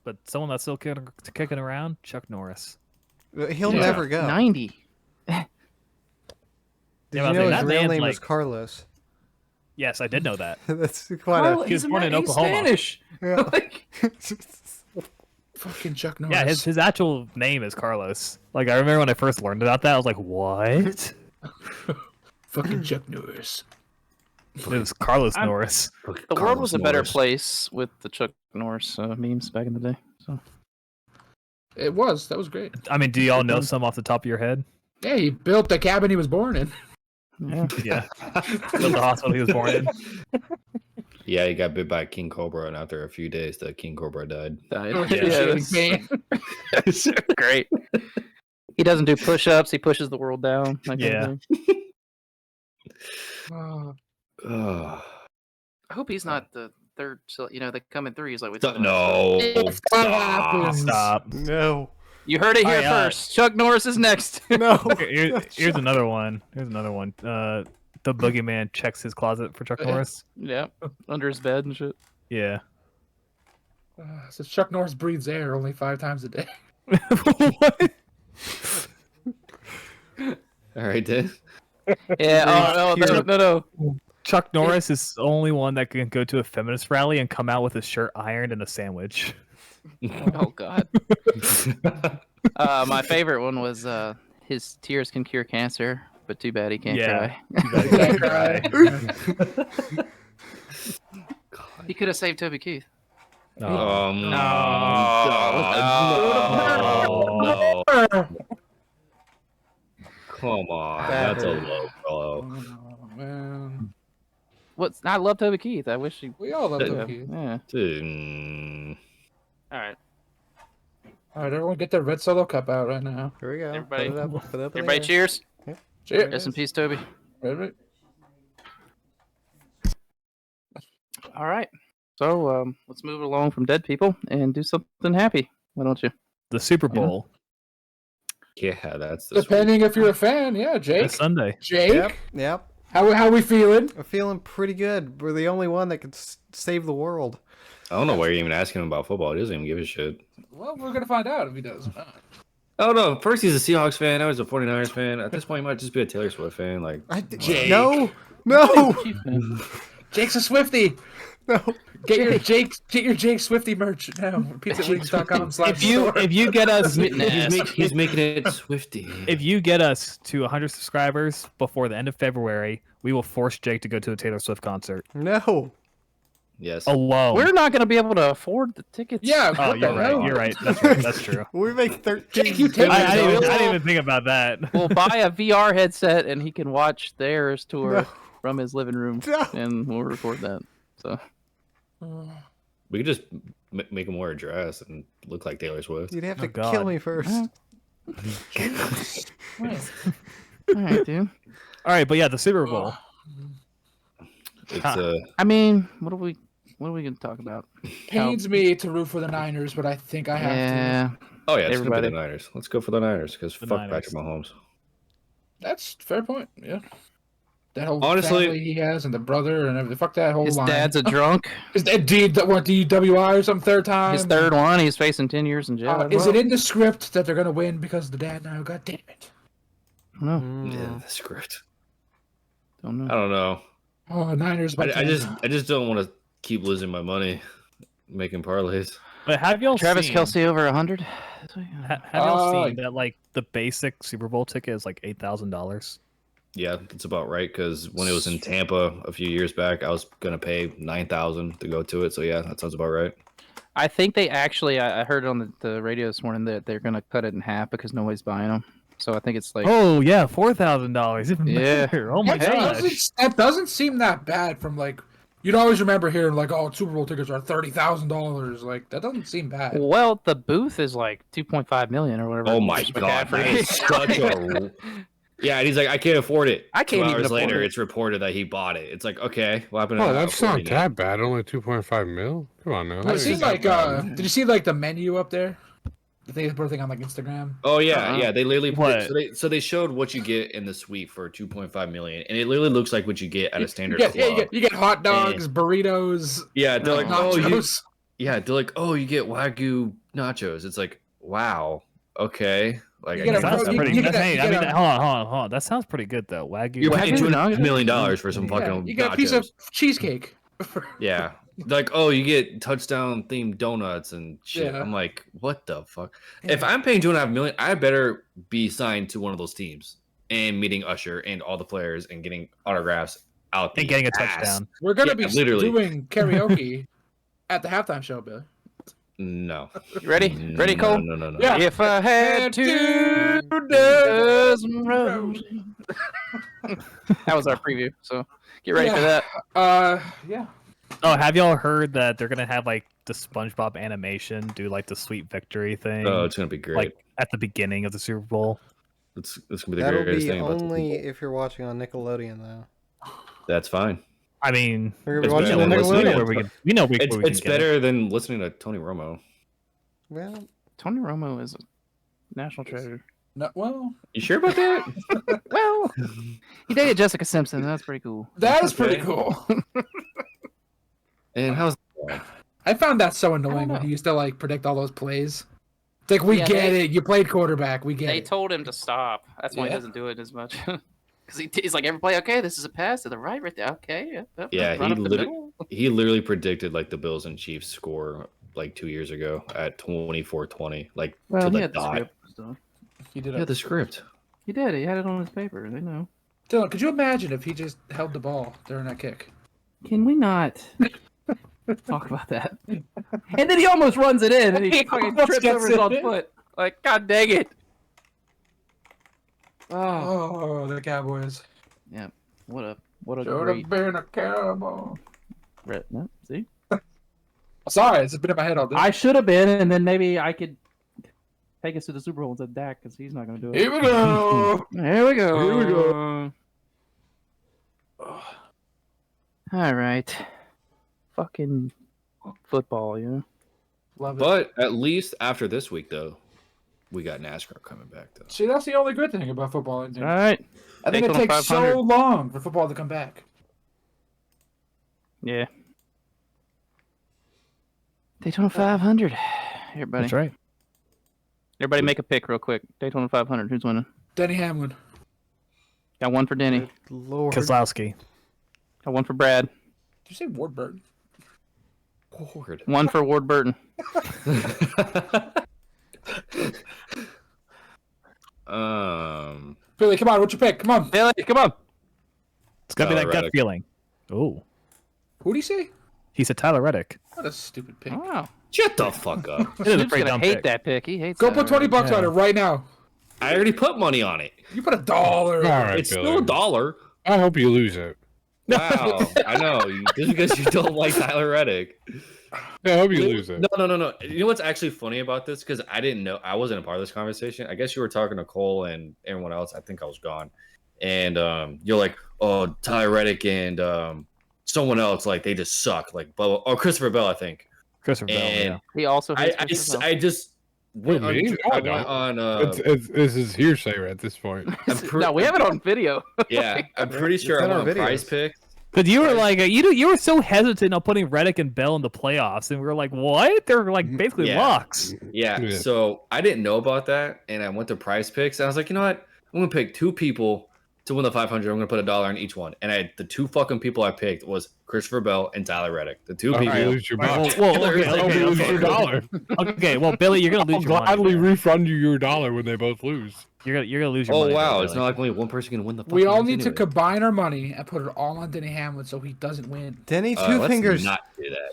B: But someone that's still kicking around, Chuck Norris.
E: He'll
C: Yeah.
E: never go.
D: 90.
E: Did
B: Yeah,
E: you
B: I
E: know
B: think
E: his
B: that
E: real
B: man,
E: name
B: like-
E: is Carlos?
B: Yes, I did know that.
E: That's quite a.
B: He was born in Oklahoma.
F: Spanish.
E: Yeah.
F: Fucking Chuck Norris.
B: Yeah, his actual name is Carlos. Like I remember when I first learned about that, I was like, "What?"
F: Fucking Chuck Norris.
B: It was Carlos
D: I'm-
B: Norris.
D: The world was a better place with the Chuck Norris memes back in the day. So
F: It was. That was great.
B: I mean, do y'all know some off the top of your head?
F: Yeah, he built the cabin he was born in.
D: yeah,
B: Yeah, built the hospital he was born in.
C: Yeah, he got bit by a king cobra, and after a few days, the king cobra died.
D: died.
F: Oh,
B: Yeah.
F: shit,
D: that's-
F: man.
D: that's great. He doesn't do push-ups. He pushes the world down. That kind of
B: Yeah.
D: thing.
F: Oh,
C: Ugh.
D: I hope he's not the third. So they come in threes like we
C: Stop-
D: talked about.
C: No.
F: If that happens.
B: Stop.
E: No.
D: You heard it here
B: Alright,
D: first. Chuck Norris is next.
E: No.
B: Here's another one. Here's another one. The boogeyman checks his closet for Chuck Norris.
D: Yeah, under his bed and shit.
B: Yeah.
F: So Chuck Norris breathes air only 5 times a day.
B: What?
C: All right, then.
D: Yeah. Oh
E: Pure-
D: no.
B: Chuck Norris is the only one that can go to a feminist rally and come out with his shirt ironed and a sandwich.
D: Oh god. My favorite one was his tears can cure cancer, but too bad he can't
B: Yeah.
D: cry.
F: Can't cry.
D: He could have saved Toby Keith.
C: No.
B: No.
C: Come on.
E: Bad
C: That's a
E: hurt.
C: low blow.
F: Oh, man.
D: I love Toby Keith. I wish he.
F: We all love
C: Yeah.
F: Toby Keith.
D: Yeah.
C: Dude. mm.
D: All right.
F: All right, everyone get their red solo cup out right now.
E: Here we go.
D: Everybody-
E: Put it up in
D: Everybody,
E: the air.
D: cheers.
F: Cheers.
D: Rest in peace, Toby.
F: Right.
D: All right. So let's move along from dead people and do something happy. Why don't you?
B: The Super Bowl
C: Yeah, that's the
F: Depending if you're a fan, yeah, Jake.
B: this Sunday.
F: Jake,
E: Yep. Yep.
F: how we feeling?
E: I'm feeling pretty good. We're the only one that could save the world.
C: I don't know why you're even asking him about football. He doesn't even give a shit.
F: Well, we're gonna find out if he does. or not.
C: Oh no! First he's a Seahawks fan. Now he's a 49ers fan. At this point, he might just be a Taylor Swift fan. Like,
F: Jake.
E: No. No.
F: Jake's a Swiftie.
E: No.
F: Get your Jake Swiftie merch now. PizzaWings.com/store.
B: If you get us
C: he's making it Swifty.
B: if you get us to 100 subscribers before the end of February, we will force Jake to go to a Taylor Swift concert.
E: No.
C: Yes.
B: Alone.
D: We're not gonna be able to afford the tickets.
F: Yeah.
B: Oh,
F: what the
B: you're right.
F: hell?
B: You're right. That's right. That's true.
E: We make 13.
F: You take
B: I
F: it,
B: didn't even think about that.
D: We'll buy a VR headset and he can watch the Eras tour
E: No.
D: from his living room,
E: No.
D: and we'll record that. So
C: We could just make him wear a dress and look like Taylor Swift.
E: You'd have
B: Oh,
E: to
B: God.
E: kill me first.
D: all right, dude.
B: All right, but yeah, the Super Bowl.
C: It's
D: I mean, what are we gonna talk about?
F: Pains me to root for the Niners, but I think I have to.
D: Yeah,
C: oh yeah, it's gonna be
D: Everybody.
C: the Niners. Let's go for the Niners because
B: The
C: fuck
B: Niners.
C: Patrick Mahomes.
F: That's a fair point. Yeah. That whole
C: Honestly-
F: family he has and the brother and everything. Fuck that whole
D: his
F: line.
D: dad's a drunk.
F: Is that DWI or some third time?
D: His third one. He's facing 10 years in jail.
F: Is it in the script that they're gonna win because of the dad now? God damn it.
D: No,
C: Yeah, the script.
D: don't know.
C: I don't know.
F: Oh, Niners. by
C: I
F: 10.
C: just don't want to keep losing my money making parlays.
B: But have y'all
D: Travis
B: seen,
D: Kelsey over 100.
B: Have y'all
F: Uh,
B: seen that like the basic Super Bowl ticket is like $8,000?
C: Yeah, that's about right. Because when it was in Tampa a few years back, I was gonna pay $9,000 to go to it. So yeah, that sounds about right.
D: I think they actually. I heard on the radio this morning that they're gonna cut it in half because nobody's buying them. So I think it's like.
B: Oh yeah, $4,000. Even
D: Yeah.
B: better. Oh my
F: that
B: gosh.
F: that doesn't seem that bad from like. You'd always remember hearing like, oh, Super Bowl tickets are $30,000. Like that doesn't seem bad.
D: Well, the booth is like 2.5 million or whatever.
C: Oh my god, that is such a. Yeah, and he's like, I can't afford it.
D: I can't
C: 2
D: even
C: hours
D: afford
C: later,
D: it.
C: it's reported that he bought it. It's like, okay, what happened to
A: Oh,
C: not
A: that's not
C: affording it?
A: that bad. Only 2.5 mil. Come on now.
F: I've
A: That
F: seen
A: ain't
F: like
A: that bad.
F: did you see like the menu up there? The thing they put a thing on like Instagram.
C: Oh yeah,
D: Uh-uh.
C: yeah. They literally
B: What?
C: so they showed what you get in the suite for 2.5 million, and it literally looks like what you get at a standard
F: you
C: club.
F: get, you get hot dogs, burritos,
C: Yeah, they're like, oh,
F: nachos.
C: you get Wagyu nachos. It's like, wow, okay. Like,
F: You
C: I
F: get a
C: guess
B: Sounds
F: you-
B: pretty.
F: you
B: that's-
F: get a-
B: hey,
F: you
B: I
F: get
B: mean,
F: a-
B: hold on. That sounds pretty good though. Wagyu.
C: you're paying
D: Wagyu
C: $2.5
D: nuggets?
C: million for some
F: Yeah,
C: fucking
F: you get
C: nachos.
F: a piece of cheesecake.
C: Yeah. Like, oh, you get touchdown themed donuts and shit.
F: Yeah.
C: I'm like, what the fuck? If I'm paying $2.5 million, I better be signed to one of those teams and meeting Usher and all the players and getting autographs out
B: And
C: the
B: getting a
C: ass.
B: touchdown.
F: We're gonna
C: Yeah,
F: be
C: literally.
F: doing karaoke at the halftime show, Bill.
C: No.
D: You ready? Ready, Cole?
C: No.
F: Yeah.
D: If I had two dozen roses. That was our preview. So get ready for that.
F: Yeah.
B: Oh, have y'all heard that they're gonna have like the SpongeBob animation do like the sweet victory thing,
C: Oh, it's gonna be great.
B: like at the beginning of the Super Bowl?
C: It's gonna be the
E: That'll
C: greatest
E: be
C: thing about the
E: only
C: Super Bowl.
E: if you're watching on Nickelodeon, though.
C: That's fine.
B: I mean,
E: We're gonna
C: It's
E: be watching
C: better
E: on
C: than
B: we
C: listening
B: know
C: to-
B: where we can. We know where we
C: It's
B: can get it.
C: better than listening to Tony Romo.
E: Well,
D: Tony Romo is a national treasure.
F: No, well,
C: You sure about that?
D: Well, he dated Jessica Simpson. That's pretty cool.
F: that is pretty
C: Okay.
F: cool.
C: And how's
F: I found that so annoying
D: know.
F: when he used to like predict all those plays. It's like we
D: Yeah,
F: get
D: they-
F: it. You played quarterback. We get
D: They
F: it.
D: told him to stop. That's why he
F: Yeah.
D: doesn't do it as much. Because he's like, every play, okay, this is a pass to the right there. Okay,
C: Yeah,
D: run
C: he
D: up the
C: literally-
D: middle.
C: he literally predicted like the Bills and Chiefs score like 2 years ago at 24-20, like
D: Well,
C: to
D: he
C: the
D: had the
C: dot.
D: script. So.
F: He did
C: Yeah,
F: it.
C: the script.
D: He did. He had it on his paper. They know.
F: Dylan, could you imagine if he just held the ball during that kick?
D: Can we not talk about that? And then he almost runs it in, and he
F: He
D: fucking
F: almost
D: trips
F: gets
D: over his
F: it
D: own
F: in.
D: foot. Like, god dang it! Oh,
F: Oh, the Cowboys.
D: what a
F: Should
D: great
F: have been a cowboy.
D: Brett. No, see,
F: Sorry, it's been in my head all day.
D: I should have been, and then maybe I could take us to the Super Bowl instead of Dak because he's not going to do it.
F: Here we go.
D: Here we go.
F: Here we go.
D: All right. Fucking football, you know.
F: Love it.
C: But at least after this week, though, we got NASCAR coming back, though.
F: See, that's the only good thing about football. Isn't it?
D: All right.
F: I think it
D: Daytona
F: takes
D: 500.
F: so long for football to come back.
D: Yeah. Daytona 500. Everybody.
B: That's right.
D: Everybody make a pick real quick. Daytona 500. Who's winning?
F: Denny Hamlin.
D: Got one for Denny.
E: Lord.
B: Kozlowski.
D: Got one for Brad.
F: Did you say Warburton?
C: Lord.
D: One for Ward Burton.
F: Billy, come on, what's your pick? Come on.
D: Billy, come on.
B: It's gotta be that gut
C: Reddick.
B: feeling. Oh,
F: Who do you say?
B: He said Tyler Reddick.
F: What a stupid pick.
D: Wow.
C: Shut the fuck up.
B: It is a
D: Dude's
B: pretty
D: gonna
B: dumb
D: hate
B: pick.
D: that pick. He hates
F: Go
D: that
F: put $20
B: Yeah.
F: on it right now.
C: I already put money on it.
F: You put $1.
A: All right,
C: It's
A: Billy.
C: still $1.
A: I hope you lose it.
C: Wow. I know. Just because you don't like Tyler Reddick.
A: Yeah, I hope you lose it.
C: No. You know what's actually funny about this? Because I didn't know. I wasn't a part of this conversation. I guess you were talking to Cole and everyone else. I think I was gone. And you're like, oh, Tyler Reddick and someone else, like, they just suck. Like, blah, blah. Or Christopher Bell, I think.
B: Christopher Bell,
C: And
B: yeah.
D: He also hates
C: I just went
A: Who, me?
C: on,
A: No,
C: I
A: no.
C: went on
A: This is hearsay at this point.
D: No, we have it on video.
C: yeah, I'm pretty sure
E: It's
C: I
E: in our
C: went on Prize
E: videos.
C: Pick.
B: But you were like, you were so hesitant on putting Reddick and Bell in the playoffs, and we were like, what? They're like basically
C: Yeah.
B: locks.
C: Yeah,
A: Yeah.
C: so I didn't know about that, and I went to Prize Picks, and I was like, you know what? I'm gonna pick 2 people to win the 500. I'm gonna put $1 on each one, and the 2 fucking people I picked was Christopher Bell and Tyler Reddick. The 2
A: All
C: people.
A: right, lose your
B: Well,
A: buck.
B: well,
C: Tyler
B: okay,
C: Reddick.
A: I hope you lose
B: okay.
A: your dollar.
B: Okay, well, Billy, you're gonna
A: I'll
B: lose your money.
A: gladly
B: there.
A: refund you your dollar when they both lose.
B: You're gonna lose your
C: Oh
B: money.
C: wow,
B: there,
C: it's
B: Billy.
C: not like only one person can win the.
F: We
C: fucking
F: all
C: race
F: need to
C: anyway.
F: combine our money and put it all on Denny Hamlin so he doesn't win.
E: Denny
C: Let's
E: Two Fingers.
C: not do that.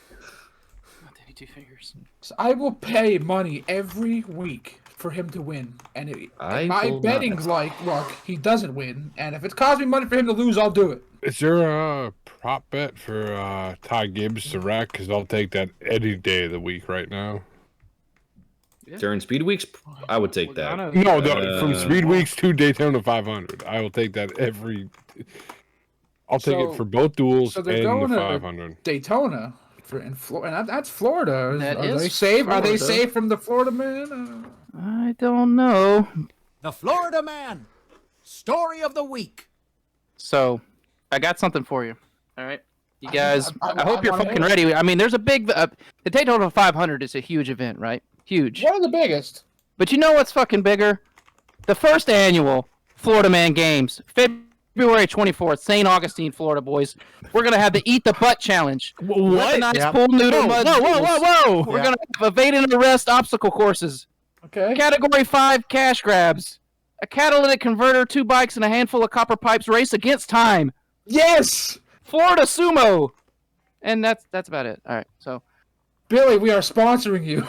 D: Danny Two Fingers.
F: So I will pay money every week for him to win. And
C: I
F: my
C: will
F: betting's like, look, he doesn't win. And if it's cost me money for him to lose, I'll do it.
A: Is there a prop bet for Ty Gibbs to wreck? Because I'll take that any day of the week right now.
C: During speed weeks, I would take that.
A: No, from
C: Uh,
A: Speed Weeks to Daytona 500. I will take that every. I'll take
F: So-
A: it for both duels
F: so they're
A: and
F: going
A: the
F: to
A: 500.
F: Daytona in Florida, and that's Florida.
D: That
F: Are
D: is
F: they safe? Are they
D: Florida.
F: safe from the Florida man?
D: I don't know.
G: The Florida Man. Story of the week.
D: So, I got something for you. All right, you
F: I-
D: guys.
F: I-
D: I hope you're
F: wanna
D: fucking
F: hear it.
D: ready. I mean, there's a big. The Daytona 500 is a huge event, right? Huge.
F: One of the biggest.
D: But you know what's fucking bigger? The first annual Florida Man Games, February 24th, St. Augustine, Florida, boys. We're gonna have the Eat the Butt Challenge.
B: What?
D: Weaponized
E: Yep.
D: pool noodle
B: Whoa,
D: mud
B: whoa, whoa,
D: noodles.
B: whoa, whoa!
D: We're
E: Yeah.
D: gonna have evade and arrest obstacle courses.
F: Okay.
D: Category 5 cash grabs. A catalytic converter, 2 bikes, and a handful of copper pipes race against time.
F: Yes,
D: Florida Sumo. And that's about it. All right. So
F: Billy, we are sponsoring you.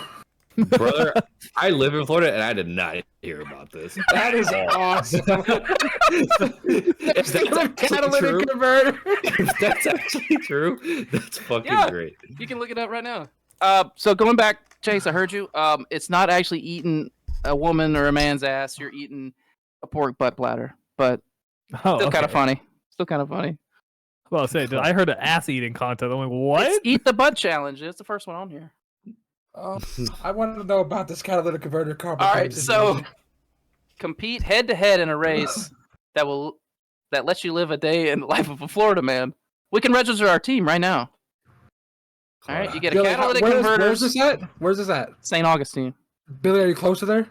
C: Brother, I live in Florida and I did not hear about this.
F: That is awesome.
C: If that's
F: The
C: actually
F: catalytic
C: true,
F: converter.
C: if that's actually true, that's fucking
D: Yeah.
C: great.
D: you can look it up right now. So going back, Chase, I heard you. It's not actually eating a woman or a man's ass. You're eating a pork butt platter, but
B: Oh,
D: still kind of
B: okay.
D: funny. Still kind of funny.
B: Well, say, dude, I heard an ass eating contest. I'm like, what?
D: It's Eat the Butt Challenge. It's the first one on here.
F: I wanted to know about this catalytic converter carbon.
D: All
F: pipe
D: right, so
F: situation.
D: compete head to head in a race that lets you live a day in the life of a Florida man. We can register our team right now. All right, you get a
F: Billy,
D: catalytic
F: where's
D: converter.
F: this at? Where's this at?
D: St. Augustine.
F: Billy, are you close to there?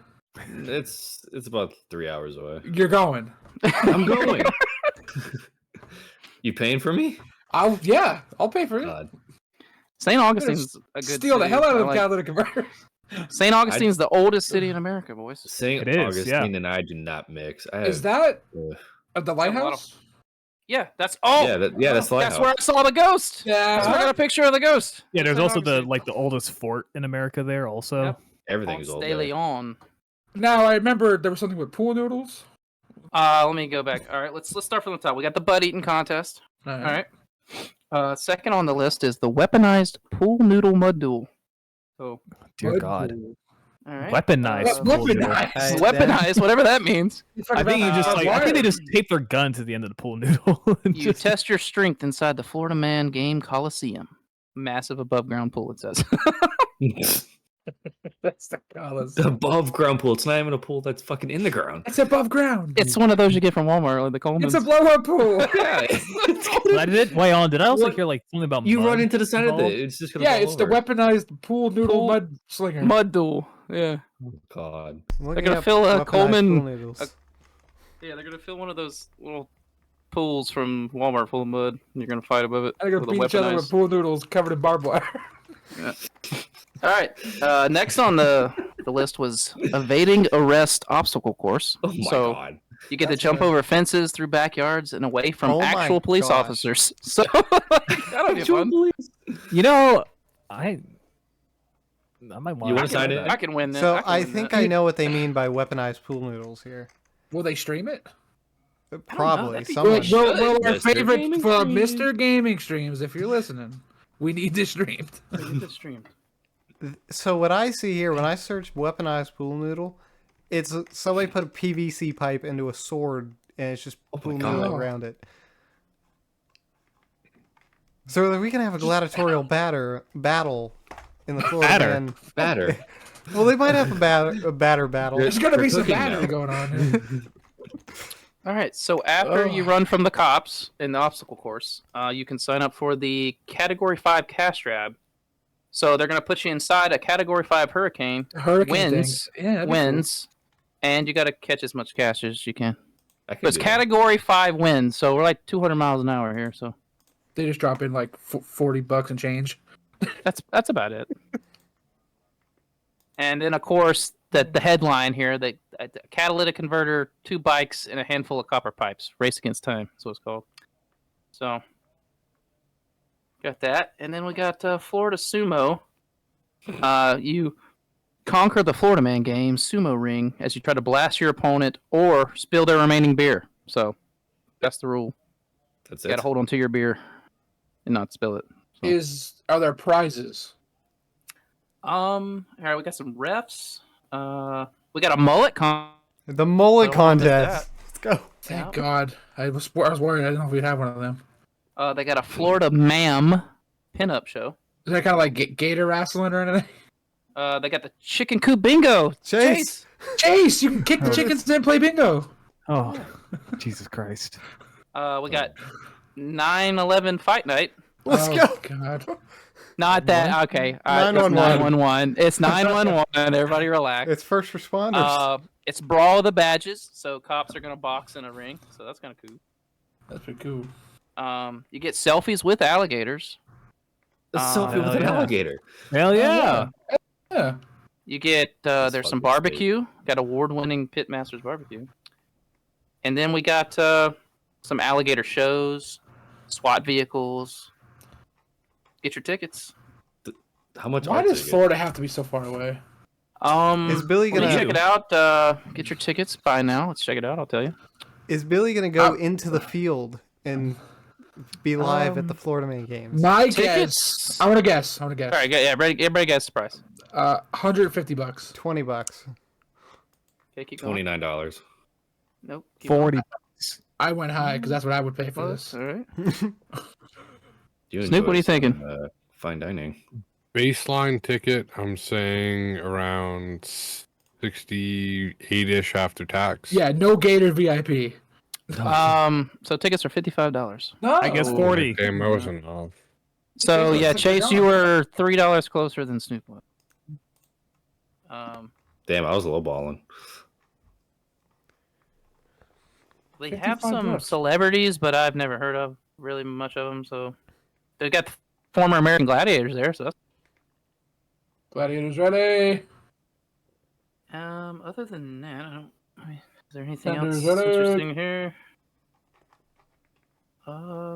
C: It's about 3 hours away.
F: You're going.
C: I'm going. You paying for me?
F: I'll pay for it.
C: God.
D: St. Augustine's a good
F: Steal the
D: city.
F: hell out
D: I
F: of the
D: like-
F: catalytic converter.
D: St. Augustine's the oldest city in America, boys.
C: St.
B: It is,
C: Augustine
B: yeah.
C: and I do not mix. I
F: Is
C: have,
F: that
C: ugh.
F: at the
D: a lot of-
F: lighthouse?
D: Yeah, that's
C: yeah, that's the
D: that's
C: lighthouse.
D: where I saw the ghost. That's where I got
F: Yeah.
D: a picture of the ghost.
B: Yeah, there's
D: St.
B: also
D: Augustine.
B: the oldest fort in America there also.
D: Yep.
C: Everything's
D: Ponce
C: old.
D: de
C: there.
D: Leon.
F: Now I remember there was something with pool noodles.
D: Let me go back. All right, let's start from the top. We got the butt eating contest.
F: All
D: All right. Second on the list is the weaponized pool noodle mud duel. So,
B: Dear God.
D: all right.
B: Weaponized.
F: That's
B: pool noodle.
F: weaponized.
D: Weaponized, whatever that means.
B: I think you just like I think they just tape their gun to the end of the pool noodle. and
D: You
B: just-
D: test your strength inside the Florida Man Game Coliseum. Massive above ground pool, it says.
F: That's the colors.
C: The above ground pool. It's not even a pool that's fucking in the ground.
F: It's above ground.
D: It's one of those you get from Walmart, like the Coleman's.
F: It's a blow up pool.
C: Yeah.
B: I did. Wait, on. Did I also
C: What?
B: hear like something about
C: You
B: mud
C: run into the side of
B: involved?
C: it. It's just gonna
F: Yeah,
C: fall
F: it's the
C: over.
F: weaponized pool noodle
D: Pool-
F: mud slinger.
D: mud duel. Yeah.
C: God.
E: Looking
D: gonna
E: up
D: fill a
E: weaponized
D: Coleman-
E: pool noodles.
D: Yeah, they're gonna fill one of those little pools from Walmart full of mud, and you're gonna fight above it.
F: They're gonna
D: with a
F: beat each other with
D: weaponized-
F: pool noodles covered in barbed wire.
D: All right. Next on the list was evading arrest obstacle course.
C: Oh my
D: so
C: God.
D: you get to
F: That's
D: jump
F: right.
D: over fences, through backyards, and away from
E: Oh my
D: actual police
E: gosh.
D: officers. So that'll be fun.
B: You know, I might want.
C: You wanna sign in?
D: I can win that.
E: So
D: can
E: I
D: win
E: think
D: that.
E: I know what they mean by weaponized pool noodles here.
F: Will they stream it?
E: Probably
D: that'd be
E: someone.
D: great.
F: Well, our
C: Mr.
F: favorite
B: Gaming
F: for
B: Stream.
F: Mr. Gaming Streams, if you're listening, we need this streamed.
D: We need this streamed.
E: So what I see here when I search weaponized pool noodle, it's somebody put a PVC pipe into a sword and it's just pool noodle
F: God.
E: around it. So we can have a gladiatorial battle in the Florida
B: Batter.
E: Man.
C: Batter.
E: Well, they might have a batter battle.
F: There's gonna
C: They're
F: be some
C: cooking
F: battery
C: now.
F: going on here.
D: All right. So after you run from the cops in the obstacle course, you can sign up for the Category 5 cash grab. So they're gonna put you inside a Category 5 hurricane.
F: Hurricane
D: Wins.
F: thing. Yeah, that'd be
D: Wins, and you got to catch as much cash as you can.
C: I can
D: But it's
C: do that.
D: Category 5 wins, so we're like 200 miles an hour here. So
F: cool. They just drop in like $40 and change.
D: that's about it. And then of course the headline here: a catalytic converter, 2 bikes, and a handful of copper pipes. Race against time. That's what it's called. So got that, and then we got Florida Sumo. You conquer the Florida Man game sumo ring as you try to blast your opponent or spill their remaining beer. So that's the rule.
C: That's
D: You
C: it.
D: got to hold on to your beer and not spill it.
F: Are there prizes?
D: All right, we got some refs. We got a mullet
E: The mullet
D: I don't want to miss
E: contest. Let's go.
F: Thank God. I was worried. I didn't know if we'd have one of them.
D: They got a Florida Ma'am pinup show.
F: Is that kind of like gator wrestling or anything?
D: They got the chicken coop bingo.
E: Chase.
F: Chase, you can kick the chickens and play bingo.
B: Oh, Jesus Christ!
D: We got 9/11 fight night.
E: Let's
F: Oh,
E: go.
F: God.
D: Not that. Okay. All right,
E: 911.
D: It's 911. Everybody relax.
E: It's first responders.
D: It's Brawl of the Badges. So cops are going to box in a ring. So that's kind of cool.
F: That's pretty cool.
D: You get selfies with alligators.
C: A selfie with an
B: yeah.
C: alligator.
B: Hell yeah!
F: Yeah.
D: You get
C: That's
D: there's some
C: fucking
D: barbecue. Got award-winning Pitmasters barbecue. And then we got some alligator shows, SWAT vehicles. Get your tickets.
C: How much?
F: Why
C: art
F: does
C: do you get?
F: Florida have to be so far away?
E: Is Billy
D: when you
E: gonna
D: check it out? Get your tickets by now. Let's check it out. I'll tell you.
E: Is Billy gonna go into the field and be live at the Florida Man games?
F: My
D: Tickets.
F: guess. I want to guess.
D: All right, everybody gets a price.
F: $150.
E: $20.
D: Okay, keep going.
C: $29.
D: Nope. keep going.
B: 40.
F: I went high because that's what I would pay for
D: Close.
F: this.
D: All right.
C: You
D: Snoop, what are you
C: enjoy
D: thinking?
C: some, fine dining.
A: Baseline ticket, I'm saying around 68-ish after tax.
F: Yeah, no Gator VIP.
D: So tickets are $55.
F: No.
B: I guess 40.
A: Damn, that wasn't enough.
D: So yeah, Chase, you were $3 closer than Snoop was.
C: Damn, I was lowballing.
D: They have
F: 55
D: some
F: bucks.
D: celebrities, but I've never heard of really much of them. So they got the former American Gladiators there. So that's,
F: Gladiators ready.
D: other than that, I mean, is there anything else
F: Thunder's ready.
D: interesting here?
C: I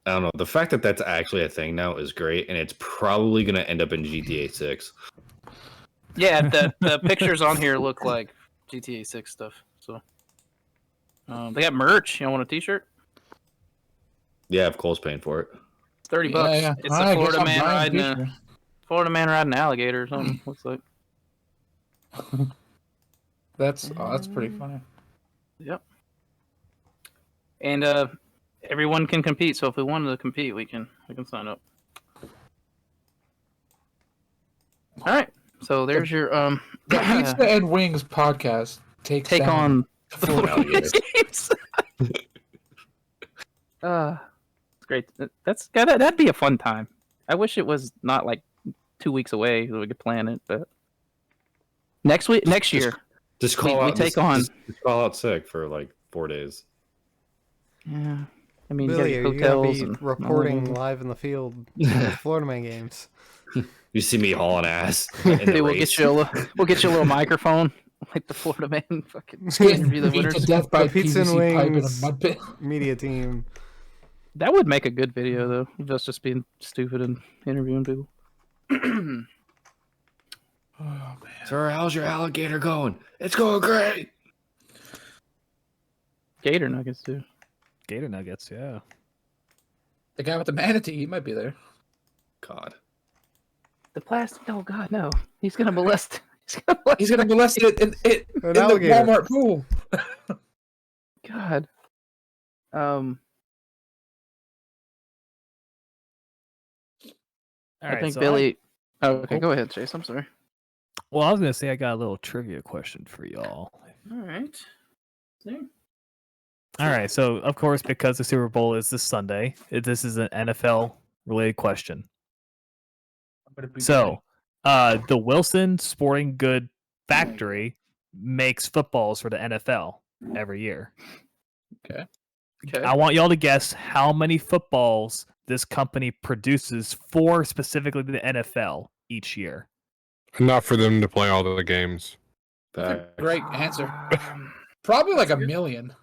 C: don't know. The fact that that's actually a thing now is great, and it's probably going to end up in GTA 6.
D: Yeah, the pictures on here look like GTA 6 stuff. So they got merch. You want a T-shirt?
C: Yeah, if Cole's paying for it.
D: $30.
F: Yeah.
D: It's
F: I
D: a
F: guess
D: Florida
F: I'm
D: man
F: buying
D: riding
F: a
D: a Florida man riding an alligator or something. Looks like.
F: That's pretty funny.
D: Yep. And everyone can compete. So if we wanted to compete, we can sign up. All right. So there's your
F: The Pizza and Wings podcast
D: take
F: down
D: on
F: the
D: the
F: Florida
D: Florida
C: alligator.
D: games. It's great. That'd be a fun time. I wish it was not like 2 weeks away so we could plan it, but next year.
C: Just call
D: We
C: out.
D: take on-
C: Just call out sick for like 4 days.
D: Yeah. I mean,
E: Billy,
D: you
E: are
D: got
E: you gonna
D: hotels
E: be
D: and
E: reporting live in the field at the Florida Man games?
C: You see me hauling ass. In the
D: Dude, we'll
C: race.
D: get you a little microphone like the Florida man fucking
F: Getting
D: interview the
F: beat to
D: winners.
F: death by
E: The Pizza and
F: PVC pipe in a
E: Wings.
F: mud pit.
E: Media team.
D: That would make a good video, though. Of us just being stupid and interviewing people.
F: Oh man.
C: Sir, how's your alligator going? It's going great.
D: Gator nuggets too.
B: Gator nuggets, yeah.
F: The guy with the manatee, he might be there.
C: God.
D: The plastic. Oh God, no! He's gonna molest.
F: He's gonna molest it in the
E: alligator.
F: Walmart pool.
D: God.
B: All
D: I
B: right,
D: think
B: so
D: Billie. Oh, okay. Go ahead, Chase. I'm sorry.
B: Well, I was gonna say I got a little trivia question for y'all.
D: All right.
B: All right, so of course, because the Super Bowl is this Sunday, this is an NFL related question. So, the Wilson Sporting Good Factory makes footballs for the NFL every year.
F: Okay.
B: I want y'all to guess how many footballs this company produces for specifically the NFL each year.
A: Enough for them to play all the games.
F: That's a great answer. Probably like a million.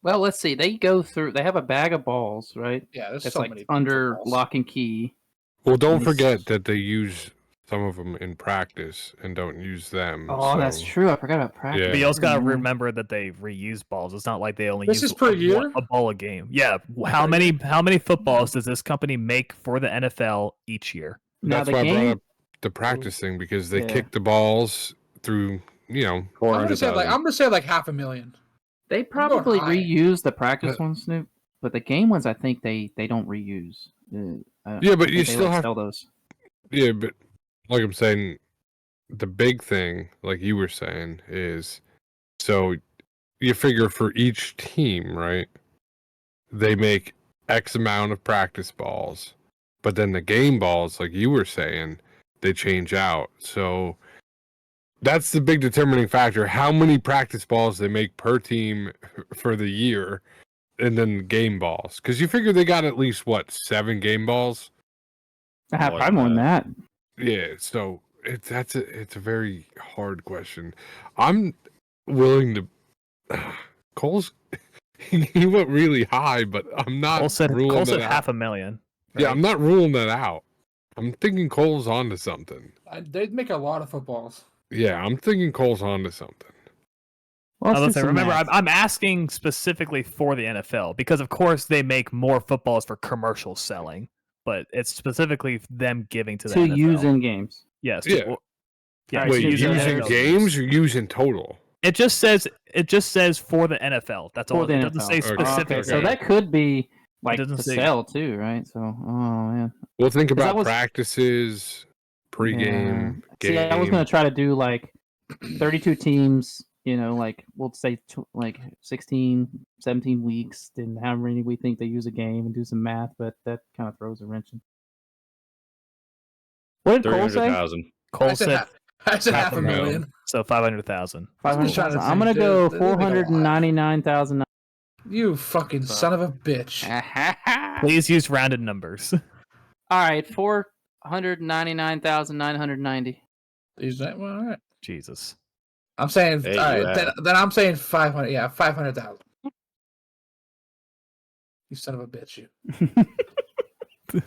D: Well, let's see. They go through. They have a bag of balls, right?
F: Yeah, there's
D: It's
F: so
D: like
F: many
D: under
F: footballs.
D: lock and key.
A: Well, don't
D: And
A: forget that they use some of them in practice and don't use them.
D: Oh, that's
A: so-
D: true. I forgot about practice.
B: But you also gotta
D: Mhm.
B: remember that they reuse balls. It's not like they only
F: This
B: use
F: is per year?
B: a ball a game. Yeah. How many footballs does this company make for the NFL each year?
D: Now
A: That's
D: the
A: why I brought
D: game.
A: up the practice thing because they
D: Yeah.
A: kick the balls through,
F: I'm gonna say like 500,000.
D: They
F: going
D: probably
F: high.
D: reuse the practice ones, Snoop, but the game ones, I think they don't reuse.
A: Yeah, but
D: I
A: you
D: think they,
A: still have
D: sell those.
A: Yeah, but like I'm saying, the big thing, like you were saying, is so you figure for each team, right? They make X amount of practice balls, but then the game balls, like you were saying, they change out. So that's the big determining factor. How many practice balls they make per team for the year, and then game balls. Because you figure they got at least, what, 7 game balls?
D: I have
C: More
D: probably more
C: than
D: than that.
A: Yeah, so it's a very hard question. I'm willing to. Cole's he went really high, but I'm not
B: Cole said
A: ruling that out.
B: 500,000.
A: Yeah,
B: right?
A: I'm not ruling that out. I'm thinking Cole's onto something.
F: They'd make a lot of footballs.
A: Yeah, I'm thinking Cole's onto something.
D: Well,
B: I was
D: since
B: gonna say,
D: the
B: remember,
D: math-
B: I'm asking specifically for the NFL because, of course, they make more footballs for commercial selling, but it's specifically them giving to the
D: to
B: NFL.
D: use in games.
B: Yes.
A: Yeah.
B: Yeah.
D: Alright,
A: Wait,
D: so
A: using
D: using
A: games or using total?
B: It just says for the NFL. That's all.
D: For the
B: It doesn't
D: NFL.
B: say
A: Okay.
B: specifically.
D: Okay, so that could be like
B: doesn't
D: to
B: say-
D: sell too, right? So, oh man.
A: Well, think
D: 'Cause that
A: about
D: was-
A: practices, pregame,
D: See,
A: game.
D: I was gonna try to do like 32 teams. You know, like we'll say like 16, 17 weeks, then how many we think they use a game and do some math, but that kind of throws a wrench in. What did Cole say?
C: 300,000.
B: Cole said
F: I said half a
A: 500,000.
F: million.
B: so 500,000.
F: I was just trying
D: 500,000.
F: to
D: I'm gonna
F: think,
D: go
F: dude, they make a lot.
D: 499,000.
F: You fucking son of a bitch.
B: Please use rounded numbers.
D: All right, 499,990.
F: Is that well, all right?
B: Jesus.
F: I'm saying,
C: Hey,
F: all right,
C: you
F: then I'm saying 500. Yeah, 500,000. You son of a bitch, you.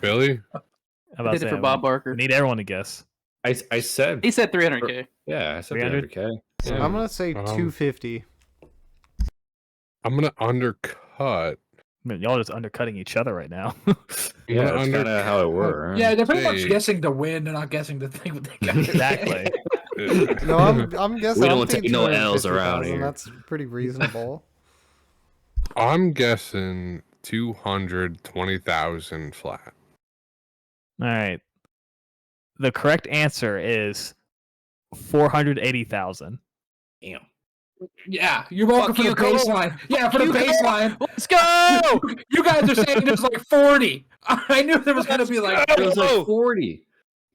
A: Billy?
B: How
D: I
B: about
D: did it for
B: saying,
D: Bob
B: we
D: Barker.
B: need everyone to guess.
C: I said,
D: He said 300K.
C: yeah, I said
B: 300?
C: 300K.
A: Yeah.
E: I'm gonna say 250.
A: I'm gonna undercut.
B: I mean, y'all just undercutting each other right now.
C: Yeah, that's kind of how it works.
F: Yeah, they're pretty much
A: Say-
F: guessing to win. They're not guessing to think what they got.
B: Exactly.
E: No, I'm guessing.
C: We
E: I'm
C: don't take
E: thinking
C: no L's
E: 250,000.
C: around here.
E: That's pretty reasonable.
A: I'm guessing 220,000 flat.
B: All right. The correct answer is 480,000.
C: Damn.
F: Yeah, you're welcome
D: Fuck
F: for
D: you,
F: the
D: Cole.
F: baseline. Yeah, for the
D: You, Cole.
F: baseline.
D: Let's go!
F: You guys are saying there's like 40. I knew there was gonna be like.
C: It was like 40.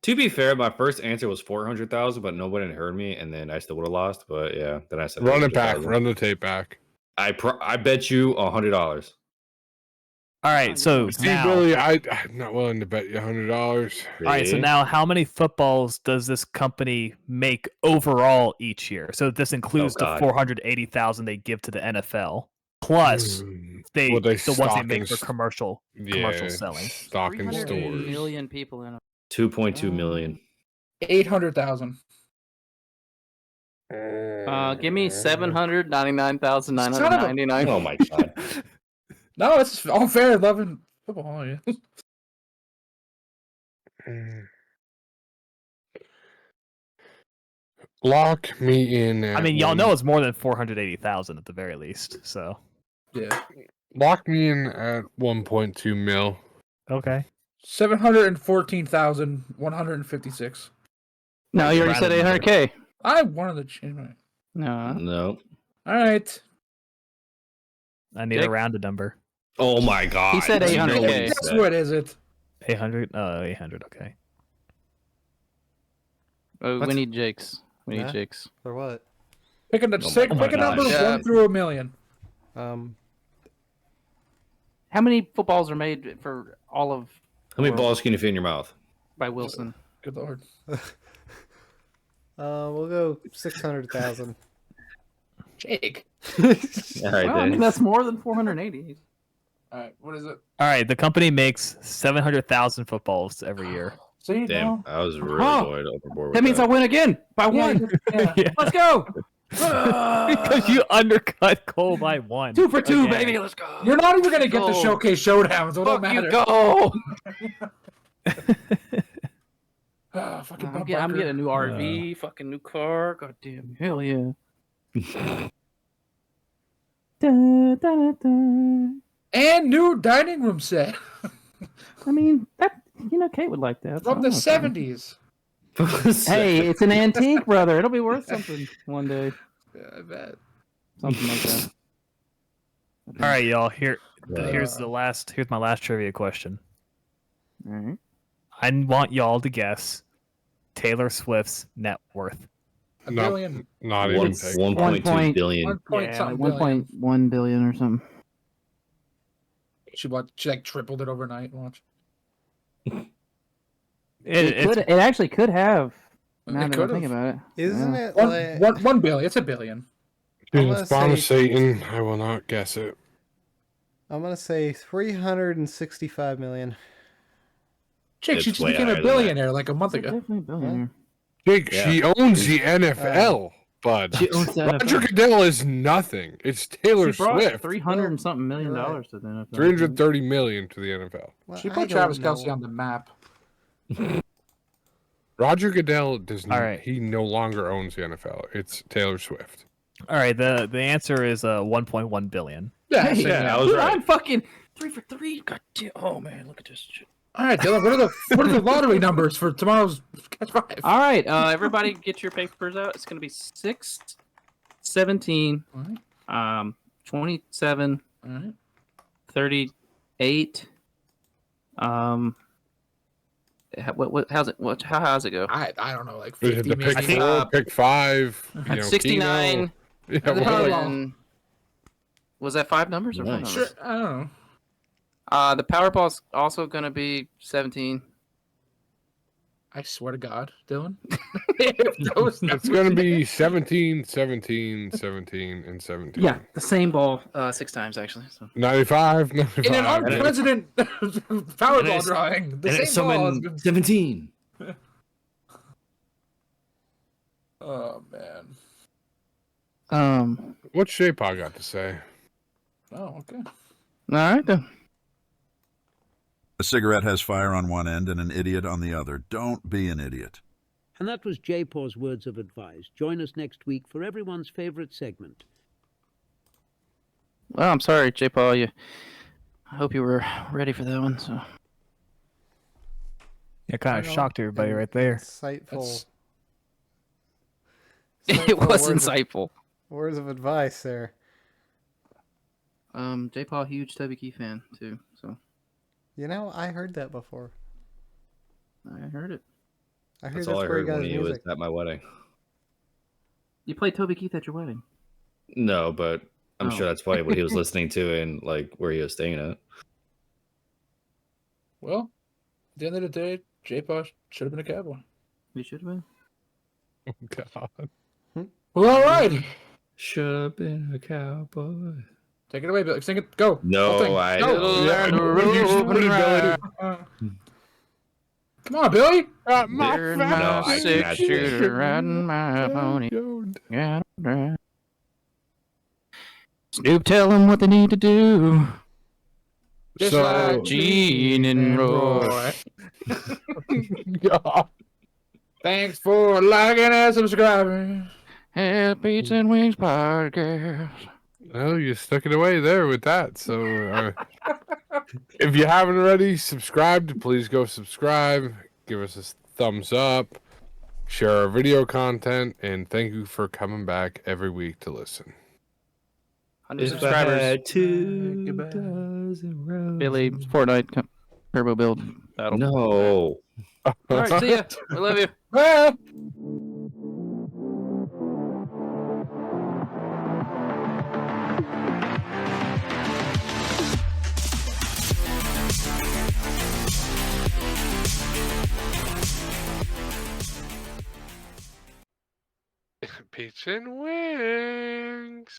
C: To be fair, my first answer was 400,000, but nobody heard me, and then I still would have lost. But yeah, then I said
A: Run it back.
C: 400,000.
A: Run the tape back.
C: I bet you $100.
B: All right, so
A: See,
B: now,
A: Billy, I'm not willing to bet you $100.
B: all right, so
C: See?
B: now how many footballs does this company make overall each year? So this includes the
C: God.
B: 480,000 they give to the NFL plus the ones they
A: stock
B: make
A: in
B: for commercial selling.
A: stock in
D: 300
A: stores.
D: million people in
C: 2.2 million.
F: 800,000.
D: Give me 799,999.
C: Oh my god.
F: No, it's all fair. Loving football. Yeah.
A: Lock me in.
B: I mean, y'all know it's more than 480,000 at the very least. So
F: Yeah.
A: Lock me in at 1.2 mil.
B: okay.
F: 714,156.
D: No, you already said 800K.
F: I wanted to change my.
D: No.
C: No.
F: All right.
B: I need a rounded number.
C: Oh my god.
D: He said 800K.
F: Guess what is it?
B: 800. 800. Okay.
D: Oh,
E: What?
D: we need Jake's. We need
E: Nah.
D: Jake's.
E: For what?
F: Pick a,
C: my
F: pick a number
C: gosh.
F: 1 through a million.
D: How many footballs are made for all of
C: How many balls can you fit in your mouth?
D: by Wilson?
F: Good lord.
E: We'll go 600,000.
F: Jake.
C: All right,
D: Well, I
C: then.
D: mean, that's more than 480.
F: All right. What is it?
B: All right. The company makes 700,000 footballs every year.
F: See,
C: Damn,
F: no.
C: I was really
D: Oh.
C: going overboard with
D: That means I win again by one.
F: Yeah.
B: Yeah.
D: Let's go.
B: Because you undercut Cole by 1.
D: 2 for 2,
B: Again.
D: baby. Let's go.
F: You're not even gonna get the
D: Go.
F: showcase showdown, so it don't
D: Fuck
F: matter.
D: you, go.
F: Ah, fucking
D: I'm
F: Bob
D: getting
F: Barker.
D: a new RV, fucking new car. God damn, hell yeah. Da, da, da.
F: And new dining room set
D: I mean, that Kate would like that.
F: from
D: so
F: the
D: I'm okay.
F: 70s.
D: Hey, it's an antique, brother. It'll be worth something one day.
F: Yeah, I bet.
D: Something like that.
B: All right, y'all. Here's
F: Uh,
B: my last trivia question.
D: All right.
B: I want y'all to guess Taylor Swift's net worth.
F: A
A: No.
F: billion.
A: Not
C: One,
A: even.
D: It's
C: 1.2 billion.
F: 1 point
D: Yeah,
F: something
D: like
F: billion.
D: 1.1 billion or something.
F: She like tripled it overnight. Watch.
D: It actually could have. Now
F: It
D: that I
F: could've.
D: think about it.
E: Isn't
D: Yeah.
E: it like...
F: 1 billion. It's a billion.
E: I'm
A: In
E: gonna
A: the spawn of
E: say-
A: Satan, I will not guess it.
E: I'm going to say 365 million.
F: Jake,
C: It's
F: she just
C: way
F: became
C: higher
F: a
C: than that.
F: billionaire like a month
D: It's
F: ago.
D: definitely a billionaire.
A: Jake,
C: Yeah.
A: she owns the NFL, bud.
D: She owns the
A: Roger
D: NFL.
A: Goodell is nothing. It's Taylor
D: She brought
A: Swift.
D: 300 and something million
E: You're right.
D: dollars to the NFL.
A: 330 million to the NFL.
E: Well,
F: She
E: I
F: put
E: don't
F: Travis
E: know.
F: Kelsey on the map.
A: Roger Goodell does not.
B: All right.
A: He no longer owns the NFL. It's Taylor Swift.
B: All right. The answer is 1.1 billion.
F: Yeah,
D: Hey,
F: so,
C: yeah, I was
D: Dude,
C: right.
D: I'm fucking 3 for 3. God damn. Oh man, look at this shit.
F: All right, Dylan. What are the lottery numbers for tomorrow's Catch 5?
D: All right, everybody, get your papers out. It's gonna be 6, 17,
F: All right.
D: 27,
F: All right.
D: 38. How's it? How's it go?
F: I don't know, like
A: We
F: 50
A: had to pick
F: maybe.
A: 4, pick 5. You know,
D: 69.
A: Keno. Yeah,
F: And then
A: well,
F: Powerball.
D: And was that 5 numbers or 4
C: Nice.
F: Sure,
D: numbers?
F: I don't know.
D: The Powerball's also gonna be 17.
F: I swear to God, Dylan.
A: it's going to be 17, 17, 17, and 17.
D: Yeah, the same ball 6 times actually. So.
A: 95, 95.
F: In an unprecedented
C: And
F: Powerball
C: it's-
F: drawing, the
C: And it's
F: same ball.
C: someone 17.
F: Oh man.
A: What's Shape I got to say?
F: Oh, okay.
D: All right then.
H: A cigarette has fire on one end and an idiot on the other. Don't be an idiot.
I: And that was J-Paw's words of advice. Join us next week for everyone's favorite segment.
D: Well, I'm sorry, J. Paul. I hope you were ready for that one. So.
B: Yeah, kind of shocked everybody right there.
E: Insightful.
D: It was
E: words
D: insightful.
E: Words of advice there.
D: J. Paul, huge Toby Keith fan too. So
E: You know, I heard that before.
D: I heard it.
E: I heard
C: That's all I
E: where he
C: heard
E: got
C: when
E: his
C: he was
E: music.
C: at my wedding.
D: You played Toby Keith at your wedding.
C: No, but I'm
D: Oh.
C: sure that's probably what he was listening to and like where he was staying at.
F: Well, at the end of the day, J-Paw should have been a cowboy.
D: You should have been.
A: God.
F: Well, all right.
C: Should have been a cowboy.
F: Take it away, Billy. Sing it. Go.
C: No,
F: Whole thing.
C: I
F: Go.
C: don't.
A: Yeah, you should put it, Billy.
F: Come on, Billy.
D: They're
C: No,
D: my
C: I
D: six
C: cannot
D: shooter riding my pony. Gotta drive. Snoop, tell them what they need to do.
F: Just
A: So-
F: like
D: Gene and Roy.
A: Yeah.
F: Thanks for liking and subscribing.
D: Have Pizza and Wings podcast.
A: Oh, you stuck it away there with that. So, if you haven't already subscribed, please go subscribe. Give us a thumbs up. Share our video content, and thank you for coming back every week to listen.
D: 100 subscribers. Billy, Fortnite turbo build battle.
C: No.
D: All right, see ya. We love you.
F: Well.
A: Peach and Win.